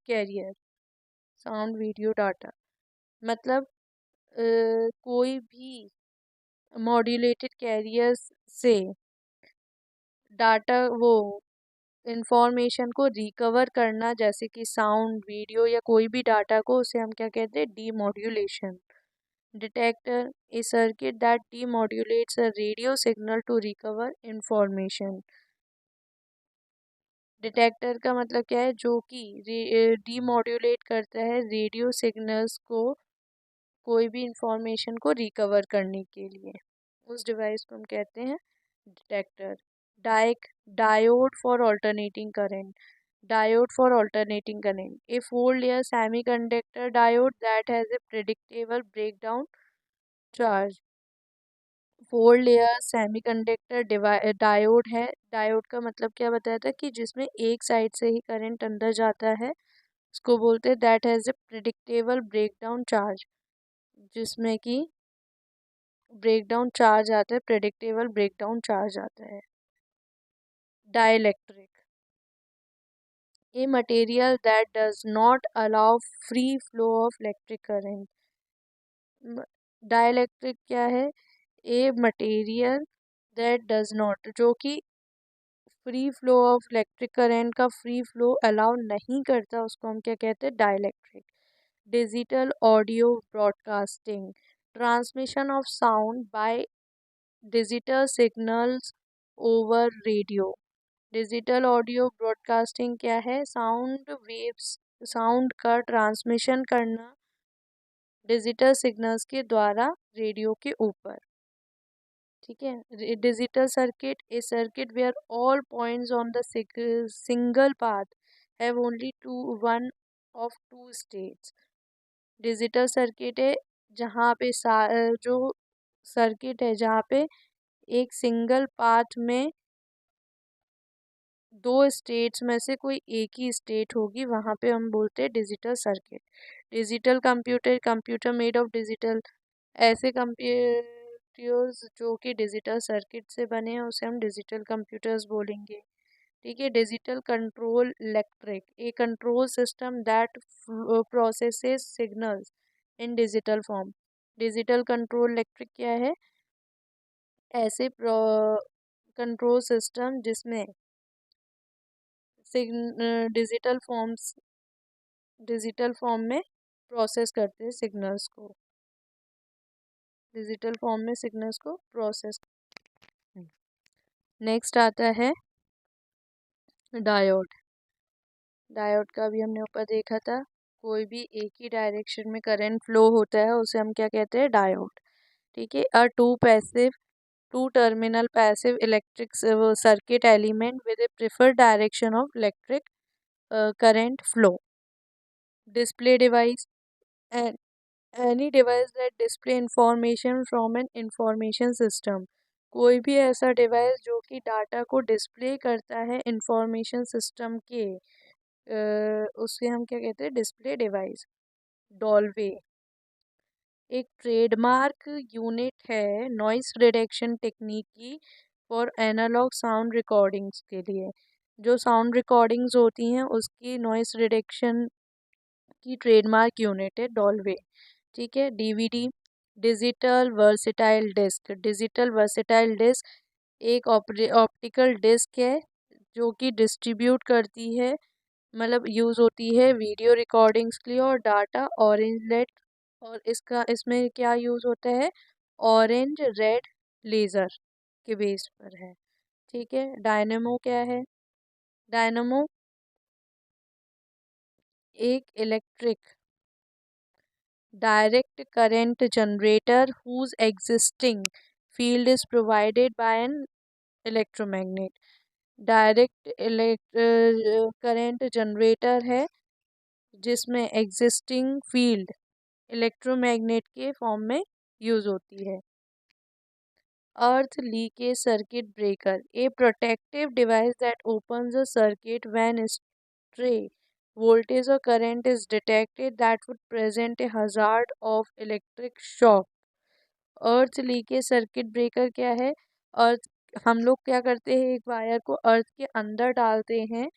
carrier sound video data. मतलब कोई भी मॉड्यूलेटेड कैरियर्स से डाटा, वो इंफॉर्मेशन को रिकवर करना, जैसे कि साउंड, वीडियो या कोई भी डाटा को, उसे हम क्या कहते हैं? Demodulation. Detector, a circuit that demodulates a radio signal to recover information. Detector का मतलब क्या है? जो कि डीमॉड्यूलेट करता है रेडियो सिग्नल्स को कोई भी इंफॉर्मेशन को रिकवर करने के लिए, उस डिवाइस को हम कहते हैं डिटेक्टर। डाइक, diode for alternating current. Diode for alternating current, a four layer semiconductor diode that has a predictable breakdown charge. Four layer semiconductor diode है। डायोड का मतलब क्या बताया था? कि जिसमें एक साइड से ही करंट अंदर जाता है, उसको बोलते हैं that has A predictable breakdown charge, जिसमें कि ब्रेकडाउन चार्ज आता है, प्रेडिक्टेबल ब्रेकडाउन चार्ज आता है। Dielectric, a material that does not allow free flow of electric current. Dielectric क्या है? A material that does not, जो कि free flow of electric current का फ्री फ्लो अलाउ नहीं करता, उसको हम क्या कहते हैं? Dielectric. Digital audio broadcasting, transmission of sound by digital signals over radio. Digital audio broadcasting क्या है? साउंड वेव्स, साउंड का ट्रांसमिशन करना डिजिटल सिग्नल्स के द्वारा रेडियो के ऊपर। ठीक है। Digital circuit, a circuit where all points on the single path have only one of two states. Digital circuit है जहाँ पे जो सर्किट है जहाँ पे एक सिंगल पाथ में दो स्टेट्स में से कोई एक ही स्टेट होगी, वहाँ पे हम बोलते हैं digital circuit. Digital computer, computer made of digital, ऐसे कंप्यूटर्स जो कि डिजिटल सर्किट से बने हैं उसे हम डिजिटल कंप्यूटर्स बोलेंगे। ठीक है। Digital control electric, A control system that processes signals in digital form. Digital control electric क्या है? ऐसे कंट्रोल सिस्टम जिसमें डिजिटल फॉर्म में प्रोसेस करते हैं सिग्नल्स को, डिजिटल फॉर्म में सिग्नल्स को प्रोसेस। नेक्स्ट आता है डायोड। डायोड का भी हमने ऊपर देखा था, कोई भी एक ही डायरेक्शन में करंट फ्लो होता है उसे हम क्या कहते हैं? डायोड। ठीक है। Two terminal passive electric circuit element with a preferred direction of electric current flow. Display device, any device that display information from an information system. कोई भी ऐसा डिवाइस जो कि डाटा को डिस्प्ले करता है इंफॉर्मेशन सिस्टम के, उसे हम क्या कहते हैं? Display device. डॉल्वे एक ट्रेडमार्क यूनिट है नॉइस रिडक्शन टेक्निक की फॉर एनालॉग साउंड रिकॉर्डिंग्स के लिए। जो साउंड रिकॉर्डिंग्स होती हैं उसकी नॉइस रिडक्शन की ट्रेडमार्क यूनिट है डॉल्वे। ठीक है। DVD, digital versatile disc. Digital versatile disc एक ऑप्टिकल डिस्क है जो कि डिस्ट्रीब्यूट करती है, मतलब यूज़ होती है वीडियो रिकॉर्डिंग्स के लिए और डाटा ऑरेंज लेट, और इसमें क्या यूज़ होता है? ऑरेंज रेड लेज़र के बेस पर है। ठीक है। डायनेमो क्या है? डायनेमो एक electric direct current generator whose existing field is provided by an electromagnet। Direct current generator है जिसमें एग्जिस्टिंग फील्ड इलेक्ट्रोमैग्नेट के फॉर्म में यूज होती है। अर्थ leakage circuit breaker, A protective device that opens a circuit when stray voltage or current is detected that would present a hazard of electric shock। Earth leakage circuit breaker क्या है? अर्थ, हम लोग क्या करते हैं, एक वायर को अर्थ के अंदर डालते हैं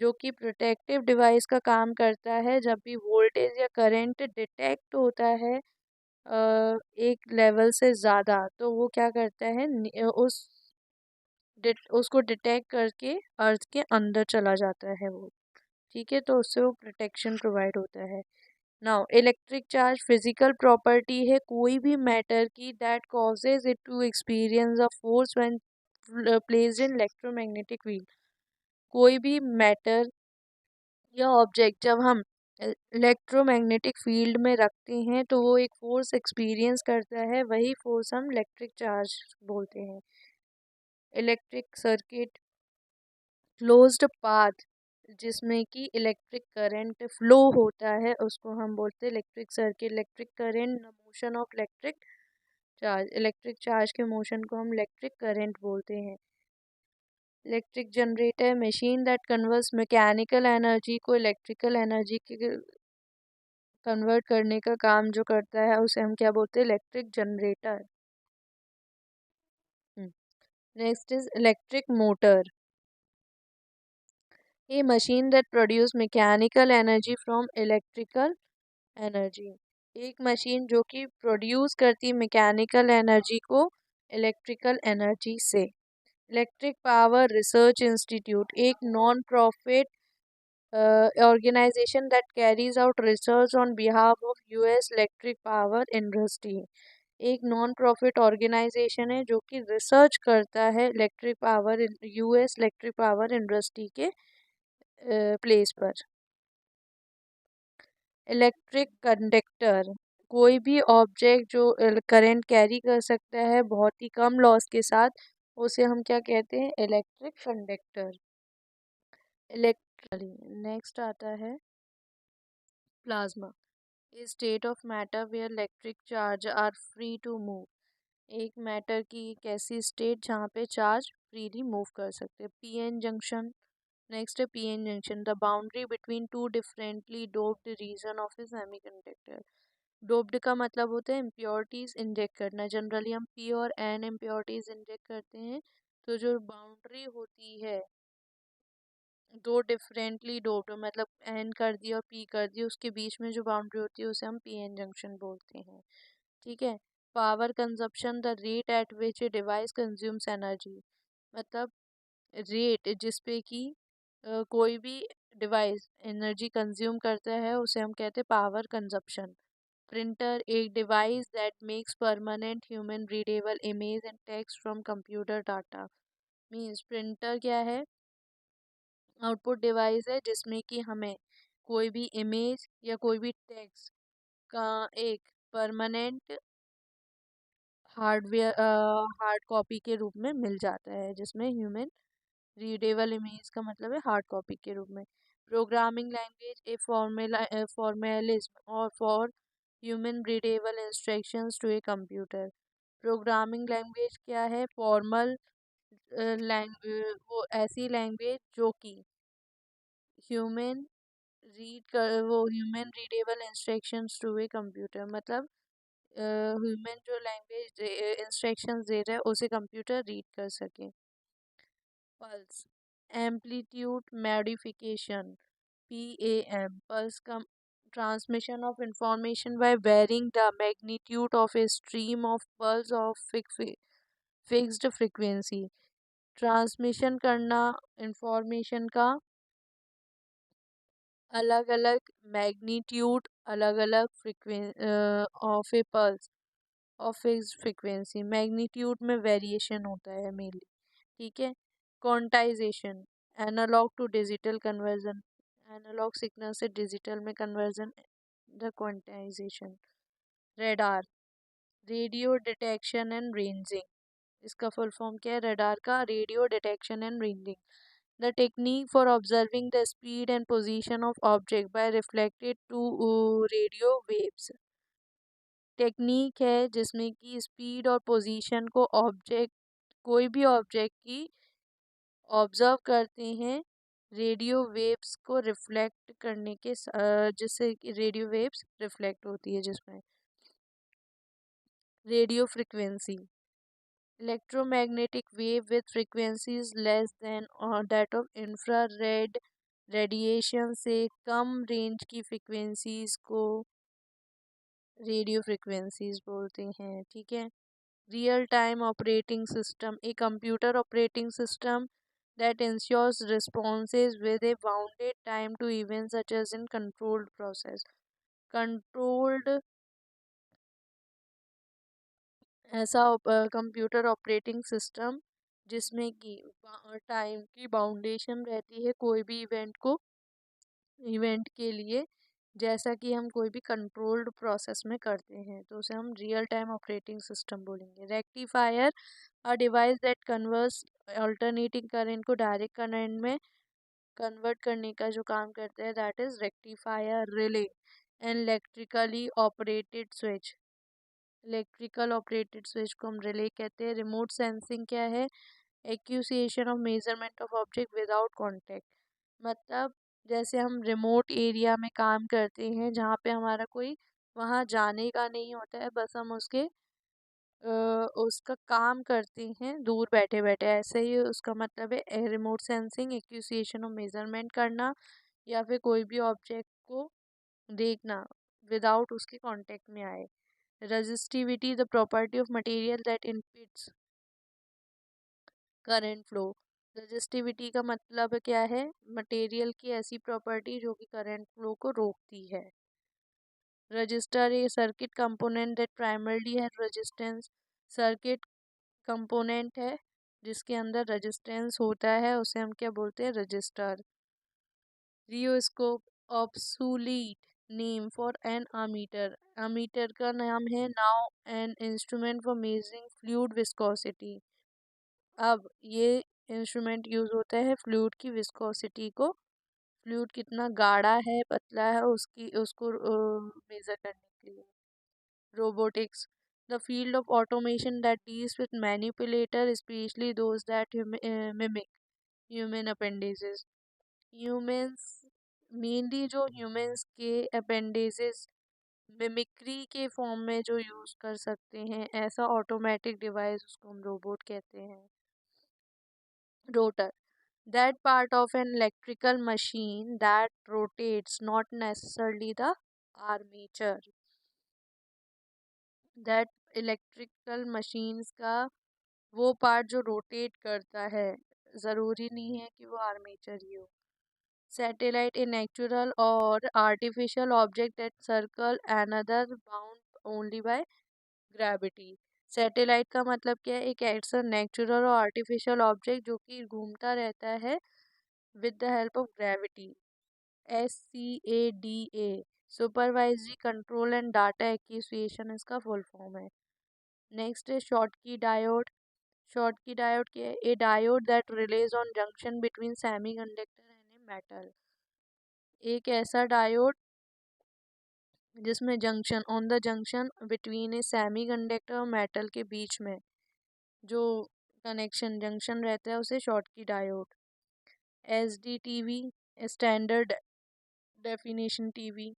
जो कि प्रोटेक्टिव डिवाइस का काम करता है। जब भी वोल्टेज या करंट डिटेक्ट होता है एक लेवल से ज़्यादा, तो वो क्या करता है, उसको डिटेक्ट करके अर्थ के अंदर चला जाता है वो। ठीक है। तो उससे वो प्रोटेक्शन प्रोवाइड होता है। Now electric charge physical property है कोई भी मैटर की that causes it to experience a force when placed in electromagnetic field. कोई भी मैटर या ऑब्जेक्ट जब हम इलेक्ट्रोमैग्नेटिक फील्ड में रखते हैं तो वो एक फोर्स एक्सपीरियंस करता है, वही फोर्स हम इलेक्ट्रिक चार्ज बोलते हैं। इलेक्ट्रिक सर्किट क्लोज्ड पाथ जिसमें कि इलेक्ट्रिक करंट फ्लो होता है उसको हम बोलते हैं electric circuit. Electric current motion of electric charge, electric charge के मोशन को हम इलेक्ट्रिक करंट बोलते हैं। Electric generator machine that converts mechanical energy को इलेक्ट्रिकल एनर्जी के कन्वर्ट करने का काम जो करता है उसे हम क्या बोलते हैं? Electric generator. Next is electric motor, a machine that produce mechanical energy from electrical energy। एक मशीन जो कि प्रोड्यूस करती मैकेनिकल एनर्जी को इलेक्ट्रिकल एनर्जी से। इलेक्ट्रिक पावर रिसर्च इंस्टीट्यूट एक non profit organization that carries out research on behalf of US electric power industry. एक non profit organization है जो कि रिसर्च करता है electric power, US electric power industry के प्लेस पर। इलेक्ट्रिक कंडक्टर कोई भी ऑब्जेक्ट जो करंट कैरी कर सकता है बहुत ही कम लॉस के साथ, उसे हम क्या कहते हैं? Electric conductor. इलेक्ट्रिकली नेक्स्ट आता है plasma, a state of matter where electric charge are free to move. एक मैटर की एक ऐसी स्टेट जहाँ पे चार्ज फ्रीली मूव कर सकते हैं। P N junction. नेक्स्ट है P N junction, the boundary between two differently doped region of a semiconductor. Doped का मतलब होता है इम्प्योरिटीज इंजेक्ट करना। जनरली हम पी और एन इम्प्योरिटीज इंजेक्ट करते हैं। तो जो बाउंड्री होती है दो डिफरेंटली डोप्ड, मतलब एन कर दिया और पी कर दिया, उसके बीच में जो बाउंड्री होती है उसे हम पीएन जंक्शन बोलते हैं। ठीक है। Power consumption, the rate at which a device consumes energy. मतलब रेट जिस पे कि कोई भी डिवाइस एनर्जी कंज्यूम करता है उसे हम कहते हैं पावर कंजप्शन। प्रिंटर, एक device that makes permanent human readable image and text from computer data. Means printer क्या है? आउटपुट डिवाइस है जिसमें कि हमें कोई भी इमेज या कोई भी टेक्स्ट का एक परमानेंट हार्ड कॉपी के रूप में मिल जाता है, जिसमें ह्यूमन रीडेबल इमेज का मतलब है हार्ड कॉपी के रूप में। प्रोग्रामिंग लैंग्वेज, ए फॉर्मेलिज्म और for human readable instructions to a computer. Programming language क्या है? फॉर्मल लैंग्वेज, वो ऐसी लैंग्वेज जो कि ह्यूमन वो human readable instructions to a computer, मतलब ह्यूमन जो लैंग्वेज इंस्ट्रक्शंस दे रहा है उसे कंप्यूटर रीड कर सके। Pulse amplitude modification, PAM, pulse transmission of information by varying the magnitude of a stream of pulse of fixed frequency। Transmission करना information का अलग अलग मैग्नीट्यूड, अलग अलग of a pulse of fixed frequency. Magnitude में variation होता है mainly. ठीक है। Quantization, analogue to digital conversion, analogue signal से डिजिटल में conversion, the quantization. Radar, radio detection and ranging. इसका फुल फॉर्म क्या है रेडार का? Radio detection and ranging, the technique for observing the speed and position of object by reflected to radio waves. Technique है जिसमें कि speed और position को object, कोई भी ऑब्जेक्ट की ऑब्जर्व करते हैं रेडियो वेव्स को रिफ्लेक्ट करने के जिससे कि रेडियो वेव्स रिफ्लेक्ट होती है जिसमें। Radio frequency, electromagnetic wave with frequencies less than और दैट ऑफ इंफ्रारेड रेडिएशन से कम रेंज की फ्रिक्वेंसीज को रेडियो फ्रिक्वेंसीज बोलते हैं। ठीक है। Real time operating system, a computer operating system that ensures responses with a bounded time to events such as in controlled process। controlled ऐसा computer operating system जिसमें कि टाइम की बाउंडेशन रहती है कोई भी इवेंट के लिए, जैसा कि हम कोई भी कंट्रोल्ड प्रोसेस में करते हैं, तो उसे हम रियल टाइम ऑपरेटिंग सिस्टम बोलेंगे। Rectifier, a device that converts alternating current को डायरेक्ट करंट में कन्वर्ट करने का जो काम करता है that is rectifier. Relay, an electrically operated switch, electrical operated switch को हम रिले कहते हैं। रिमोट सेंसिंग क्या है? Acquisition of measurement of object without contact, मतलब जैसे हम रिमोट एरिया में काम करते हैं जहाँ पे हमारा कोई वहाँ जाने का नहीं होता है, बस हम उसका काम करते हैं दूर बैठे बैठे, ऐसे ही उसका मतलब है रिमोट सेंसिंग, एक्यूसिएशन और मेजरमेंट करना या फिर कोई भी ऑब्जेक्ट को देखना विदाउट उसके कांटेक्ट में आए। Resistivity, the property of material that impedes current flow. Resistivity का मतलब क्या है? मटेरियल की ऐसी प्रॉपर्टी जो कि करंट फ्लो को रोकती है। Register, A circuit component that primarily है रेजिस्टेंस, सर्किट कंपोनेंट है जिसके अंदर रेजिस्टेंस होता है, उसे हम क्या बोलते हैं? Register. Rheoscope, obsolete name for an ammeter, ammeter का नाम है now an instrument for measuring fluid viscosity. अब ये इंस्ट्रूमेंट यूज होता है फ्लूइड की विस्कोसिटी को, फ्लूइड कितना गाढ़ा है पतला है उसको मेजर करने के लिए। Robotics, the field of automation that deals with manipulator, especially those that mimic human appendages. Humans, mainly जो ह्यूमंस के अपेंडेजेस मिमिक्री के फॉर्म में जो यूज कर सकते हैं, ऐसा ऑटोमेटिक डिवाइस उसको हम रोबोट कहते हैं। Rotor, that part of an electrical machine that rotates, not necessarily the armature. that electrical machines का वो पार्ट जो रोटेट करता है, ज़रूरी नहीं है कि वो आर्मेचर ही हो। सैटेलाइट, ए नेचुरल और artificial object that circle another bound only by gravity. Satellite का मतलब क्या है? एक ऐसा नेचुरल और आर्टिफिशियल ऑब्जेक्ट जो कि घूमता रहता है with the help of gravity. SCADA, supervisory control and data acquisition इसका फुल फॉर्म है। नेक्स्ट है शॉटकी डायोड। शॉटकी डायोड क्या है? ए diode that release on junction between semiconductor and a metal. एक ऐसा डायोड जिसमें junction, on the junction between A semiconductor और metal के बीच में जो कनेक्शन जंक्शन रहता है उसे Schottky diode. SDTV, standard definition TV.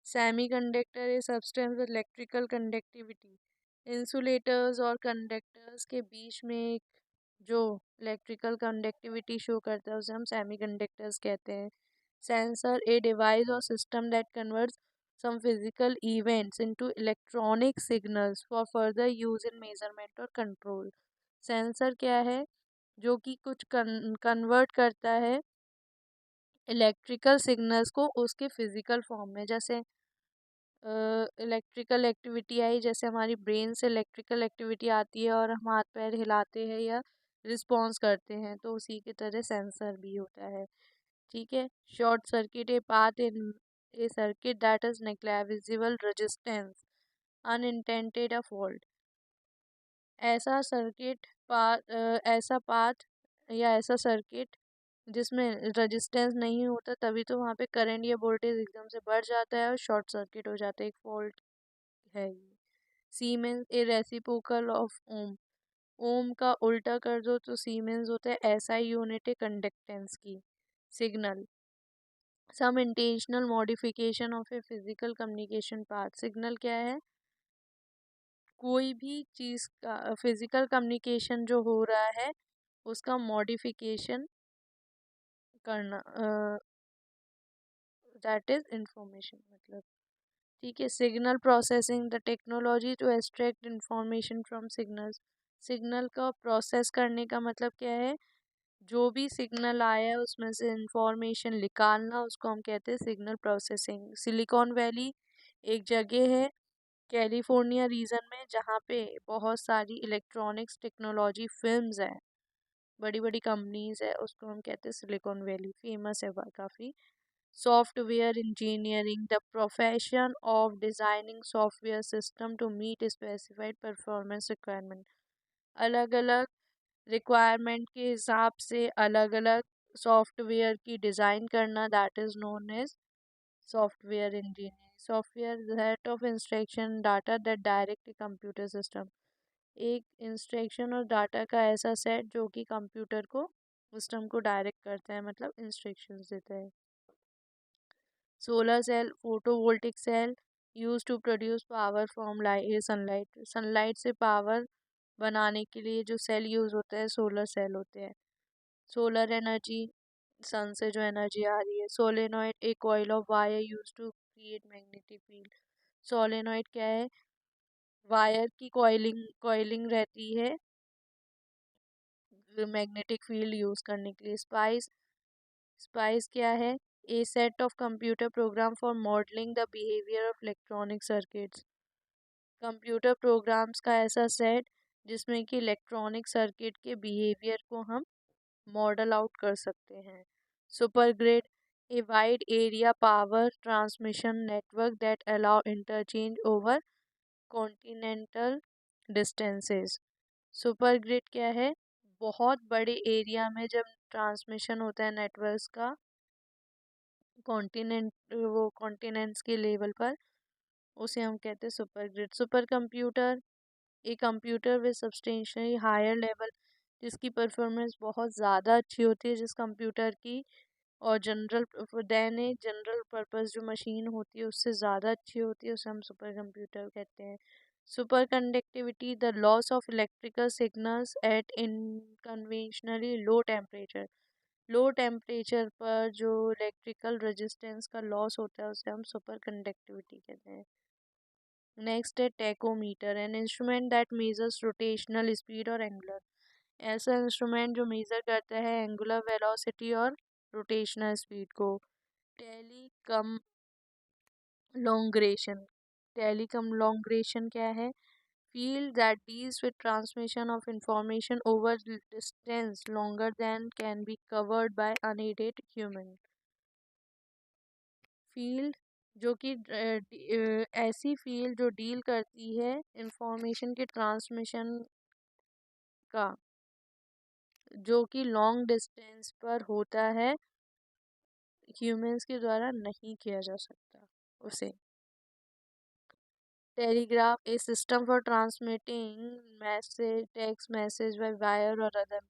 Semiconductor a substance with electrical conductivity. Insulators और कंडक्टर्स के बीच में एक जो इलेक्ट्रिकल कंडक्टिविटी शो करता है उसे हम सेमीकंडक्टर्स कहते हैं। सेंसर, ए डिवाइस और system that converts some physical events into electronic signals for further use in measurement और control। सेंसर क्या है? जो कि कुछ कन्वर्ट करता है इलेक्ट्रिकल सिग्नल्स को उसके फिजिकल फॉर्म में। जैसे इलेक्ट्रिकल एक्टिविटी आई, जैसे हमारी ब्रेन से इलेक्ट्रिकल एक्टिविटी आती है और हम हाथ पैर हिलाते हैं या रिस्पॉन्स करते हैं, तो उसी की तरह सेंसर भी होता है। ठीक है। Short circuit, a path in A circuit that is negligible resistance unintended a fault. ऐसा सर्किट पाथ, ऐसा पाथ या ऐसा सर्किट जिसमें रेजिस्टेंस नहीं होता, तभी तो वहाँ पे करंट या वोल्टेज एकदम से बढ़ जाता है और शॉर्ट सर्किट हो जाता है, एक फॉल्ट है ये। Siemens, a reciprocal of ohm. Ohm का उल्टा कर दो तो सीमेंस होता है SI यूनिट है कंडक्टेंस की। Signal, some intentional modification of a physical communication path. Signal क्या है? कोई भी चीज़ का फिजिकल कम्युनिकेशन जो हो रहा है उसका मॉडिफिकेशन करना, दैट इज इंफॉर्मेशन मतलब। ठीक है। Signal processing, the technology to extract information from signals. Signal का प्रोसेस करने का मतलब क्या है? जो भी सिग्नल आया है उसमें से इंफॉर्मेशन निकालना, उसको हम कहते हैं सिग्नल प्रोसेसिंग। सिलिकॉन वैली एक जगह है कैलिफोर्निया रीजन में जहाँ पे बहुत सारी इलेक्ट्रॉनिक्स टेक्नोलॉजी फिल्म्स हैं, बड़ी बड़ी कंपनीज है, उसको हम कहते हैं सिलिकॉन वैली, फेमस है काफ़ी। Software engineering, the profession of designing software system to meet specified performance requirement. अलग अलग रिक्वायरमेंट के हिसाब से अलग अलग सॉफ्टवेयर की डिज़ाइन करना, that is known as software engineering. Software set of instruction data that direct computer system. एक इंस्ट्रक्शन और डाटा का ऐसा सेट जो कि कंप्यूटर को सिस्टम को डायरेक्ट करता है, मतलब इंस्ट्रक्शंस देता है। Solar cell, photovoltaic cell use to produce power from light sunlight. Sunlight से पावर बनाने के लिए जो सेल यूज होता है सोलर सेल होते हैं। सोलर एनर्जी, सन से जो एनर्जी आ रही है। Solenoid, a coil of wire use to create magnetic field. Solenoid क्या है? वायर की कॉइलिंग कॉइलिंग रहती है मैग्नेटिक फील्ड यूज करने के लिए। स्पाइस, स्पाइस क्या है? A set of computer program for modelling the behaviour of electronic circuits. Computer programs का ऐसा सेट जिसमें कि इलेक्ट्रॉनिक सर्किट के बिहेवियर को हम मॉडल आउट कर सकते हैं। Super grid, a wide area power transmission network that allow interchange over continental distances. Super grid क्या है? बहुत बड़े एरिया में जब ट्रांसमिशन होता है नेटवर्क्स का कॉन्टिनेंट्स के लेवल पर, उसे हम कहते हैं super grid. Super computer, a computer with substantially higher level, जिसकी परफॉर्मेंस बहुत ज़्यादा अच्छी होती है जिस कंप्यूटर की, और जनरल पर्पस जो मशीन होती है उससे ज़्यादा अच्छी होती है, उसे हम सुपर कंप्यूटर कहते हैं। Superconductivity, the loss of electrical signals at unconventionally low temperature. Low temperature पर जो इलेक्ट्रिकल रेजिस्टेंस का लॉस होता है उसे हम सुपर कंडक्टिविटी कहते हैं। नेक्स्ट है tachometer, N instrument that measures rotational speed और एंगुलर। ऐसा इंस्ट्रूमेंट जो मेजर करता है एंगुलर वेलोसिटी और रोटेशनल स्पीड को। टेलीकम लॉन्ग्रेशन, टेलीकम लॉन्ग्रेशन क्या है? Field that deals with transmission of information over distance longer than can be covered by unaided human. Field जो कि ऐसी फील्ड जो डील करती है इंफॉर्मेशन के ट्रांसमिशन का, जो कि लॉन्ग डिस्टेंस पर होता है, ह्यूमंस के द्वारा नहीं किया जा सकता उसे। Telegraph, A system for transmitting message, text message by wire और अदर,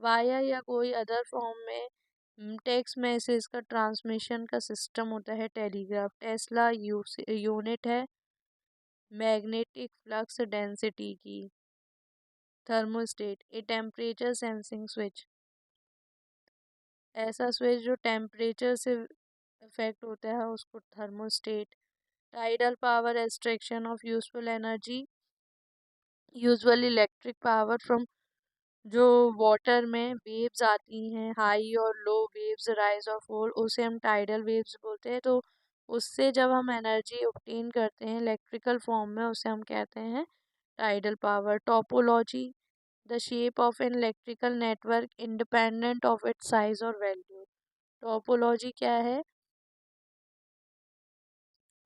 वायर या कोई अदर फॉर्म में टेक्स्ट मैसेज का ट्रांसमिशन का सिस्टम होता है टेलीग्राफ। टेस्ला यूनिट है मैग्नेटिक फ्लक्स डेंसिटी की। Thermostat, a temperature sensing switch, ऐसा स्विच जो टेम्परेचर से इफेक्ट होता है उसको thermostat. Tidal power, extraction of useful energy, usually electric power from जो वाटर में वेव्स आती हैं, हाई और लो वेव्स, राइज और फॉल, उसे हम टाइडल वेव्स बोलते हैं। तो उससे जब हम एनर्जी ऑब्टेन करते हैं इलेक्ट्रिकल फॉर्म में, उसे हम कहते हैं tidal power. Topology, the shape of an electrical network independent of its size और वैल्यू। टोपोलॉजी क्या है?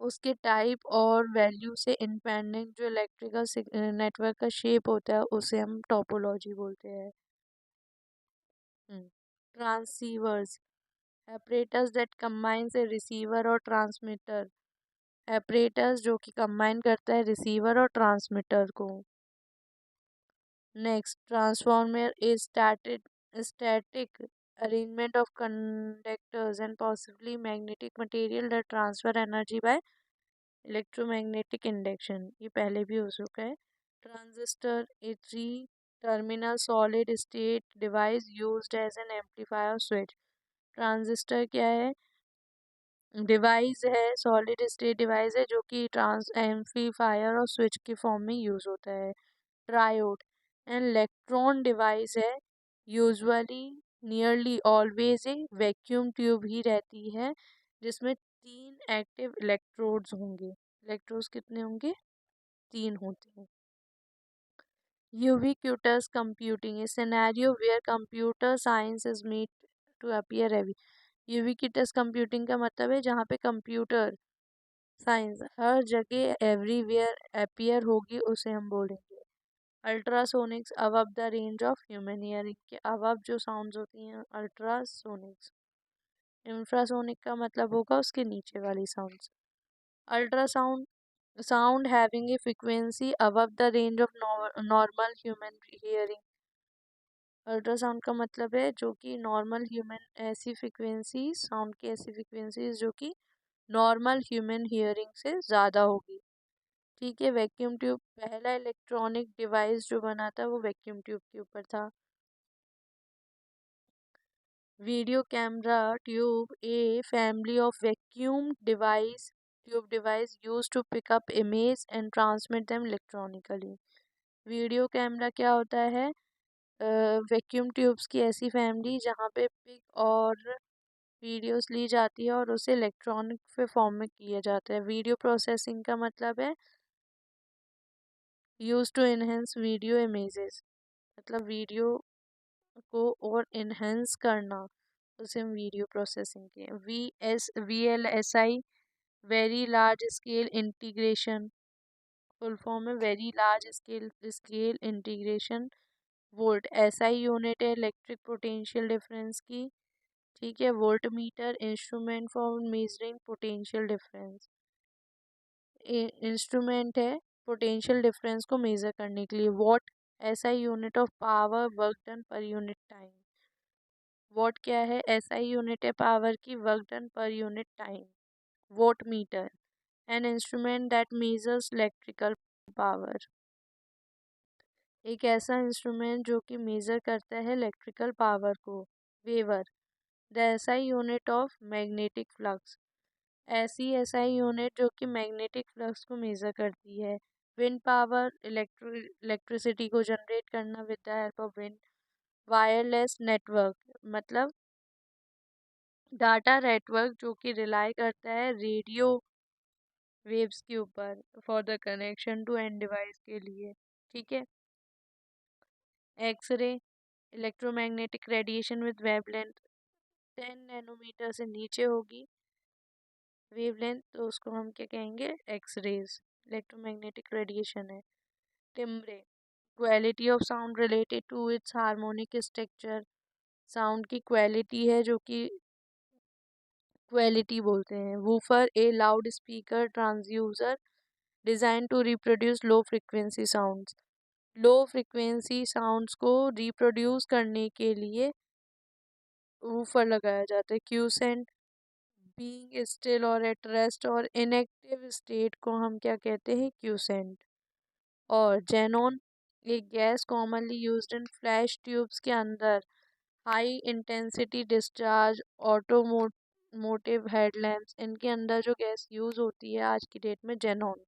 उसके टाइप और वैल्यू से इंडिपेंडेंट जो इलेक्ट्रिकल नेटवर्क का शेप होता है उसे हम टोपोलॉजी बोलते हैं। ट्रांसीवर्स, apparatus that combines a receiver और ट्रांसमीटर, apparatus जो कि कंबाइन करता है रिसीवर और ट्रांसमीटर को। Next, transformer is static arrangement of conductors and possibly magnetic material that transfer energy by electromagnetic induction, ये पहले भी हो चुका है। Transistor, a three terminal solid state device used as an amplifier switch. Transistor क्या है? Device है, solid state device है जो कि ट्रांस एम्पलीफायर और स्विच के फॉर्म में यूज होता है। ट्रायोड, एन इलेक्ट्रॉन डिवाइस है, usually nearly always a vacuum tube ही रहती है जिसमें 3 एक्टिव इलेक्ट्रोड्स होंगे। इलेक्ट्रोड्स कितने होंगे? 3 होते हैं। Ubiquitous computing, a scenario where computer science is made to appear heavy. Ubiquitous computing का मतलब है जहाँ पे कंप्यूटर साइंस हर जगह एवरीवेयर अपीयर होगी, उसे हम बोलेंगे। Ultrasonics, above the range of human hearing, के अबव जो साउंड्स होती हैं अल्ट्रासोनिक्स। इंफ्रासोनिक का मतलब होगा उसके नीचे वाली sounds. Ultrasound, sound having a frequency above the range of normal human hearing. Ultrasound का मतलब है जो कि नॉर्मल ह्यूमन ऐसी फ्रीक्वेंसी, साउंड की ऐसी फ्रीक्वेंसीज जो कि नॉर्मल ह्यूमन हियरिंग से ज़्यादा होगी। ठीक है। वैक्यूम ट्यूब, पहला इलेक्ट्रॉनिक डिवाइस जो बना था वो वैक्यूम ट्यूब के ऊपर था। Video camera tube, a family of vacuum device, tube device use to pick up image and transmit them electronically. Video camera क्या होता है? वैक्यूम ट्यूब्स की ऐसी फैमिली जहाँ पे पिक और वीडियोस ली जाती है और उसे इलेक्ट्रॉनिक के फॉर्म में किया जाता है। वीडियो प्रोसेसिंग का मतलब है use to enhance video images, मतलब वीडियो को और इनहेंस करना, उसे हम वीडियो प्रोसेसिंग के। VLSI, very large scale integration, full form है very large scale integration. Volt, SI unit है इलेक्ट्रिक पोटेंशियल डिफरेंस की। ठीक है। Voltmeter, instrument for measuring potential difference, instrument है पोटेंशियल डिफरेंस को मेज़र करने के लिए। Watt SI unit of power, work done per unit time. Watt क्या है? SI यूनिट है पावर की, work done per unit time. Wattmeter, an instrument that measures electrical power. एक ऐसा इंस्ट्रूमेंट जो कि मेज़र करता है इलेक्ट्रिकल पावर को। Weber, the SI unit of magnetic flux. ऐसी SI यूनिट जो कि मैग्नेटिक फ्लक्स को मेज़र करती है। विंड पावर, इलेक्ट्रिसिटी को जनरेट करना with the help of wind. Wireless network मतलब डाटा नेटवर्क जो कि रिलाई करता है रेडियो वेव्स के ऊपर for the connection to end device के लिए। ठीक है। X-ray, electromagnetic radiation with wavelength 10 nanometre से नीचे होगी वेवलेंथ, तो उसको हम क्या कहेंगे? एक्सरेज। इलेक्ट्रोमैग्नेटिक रेडिएशन है। Timbre, quality of sound related to its harmonic structure. Sound की क्वालिटी है जो कि क्वालिटी बोलते हैं। Woofer, a loudspeaker transducer design to reproduce low frequency sounds. Low frequency sounds को रिप्रोड्यूस करने के लिए वूफर लगाया जाता है। क्यूसेंट, बीइंग स्टिल और एट रेस्ट और इनएक्टिव स्टेट को हम क्या कहते हैं? क्यूसेंट। और जेनॉन, एक gas commonly used in flash tubes के अंदर high intensity discharge automotive headlamps, इनके अंदर जो गैस यूज होती है आज की डेट में जेनॉन।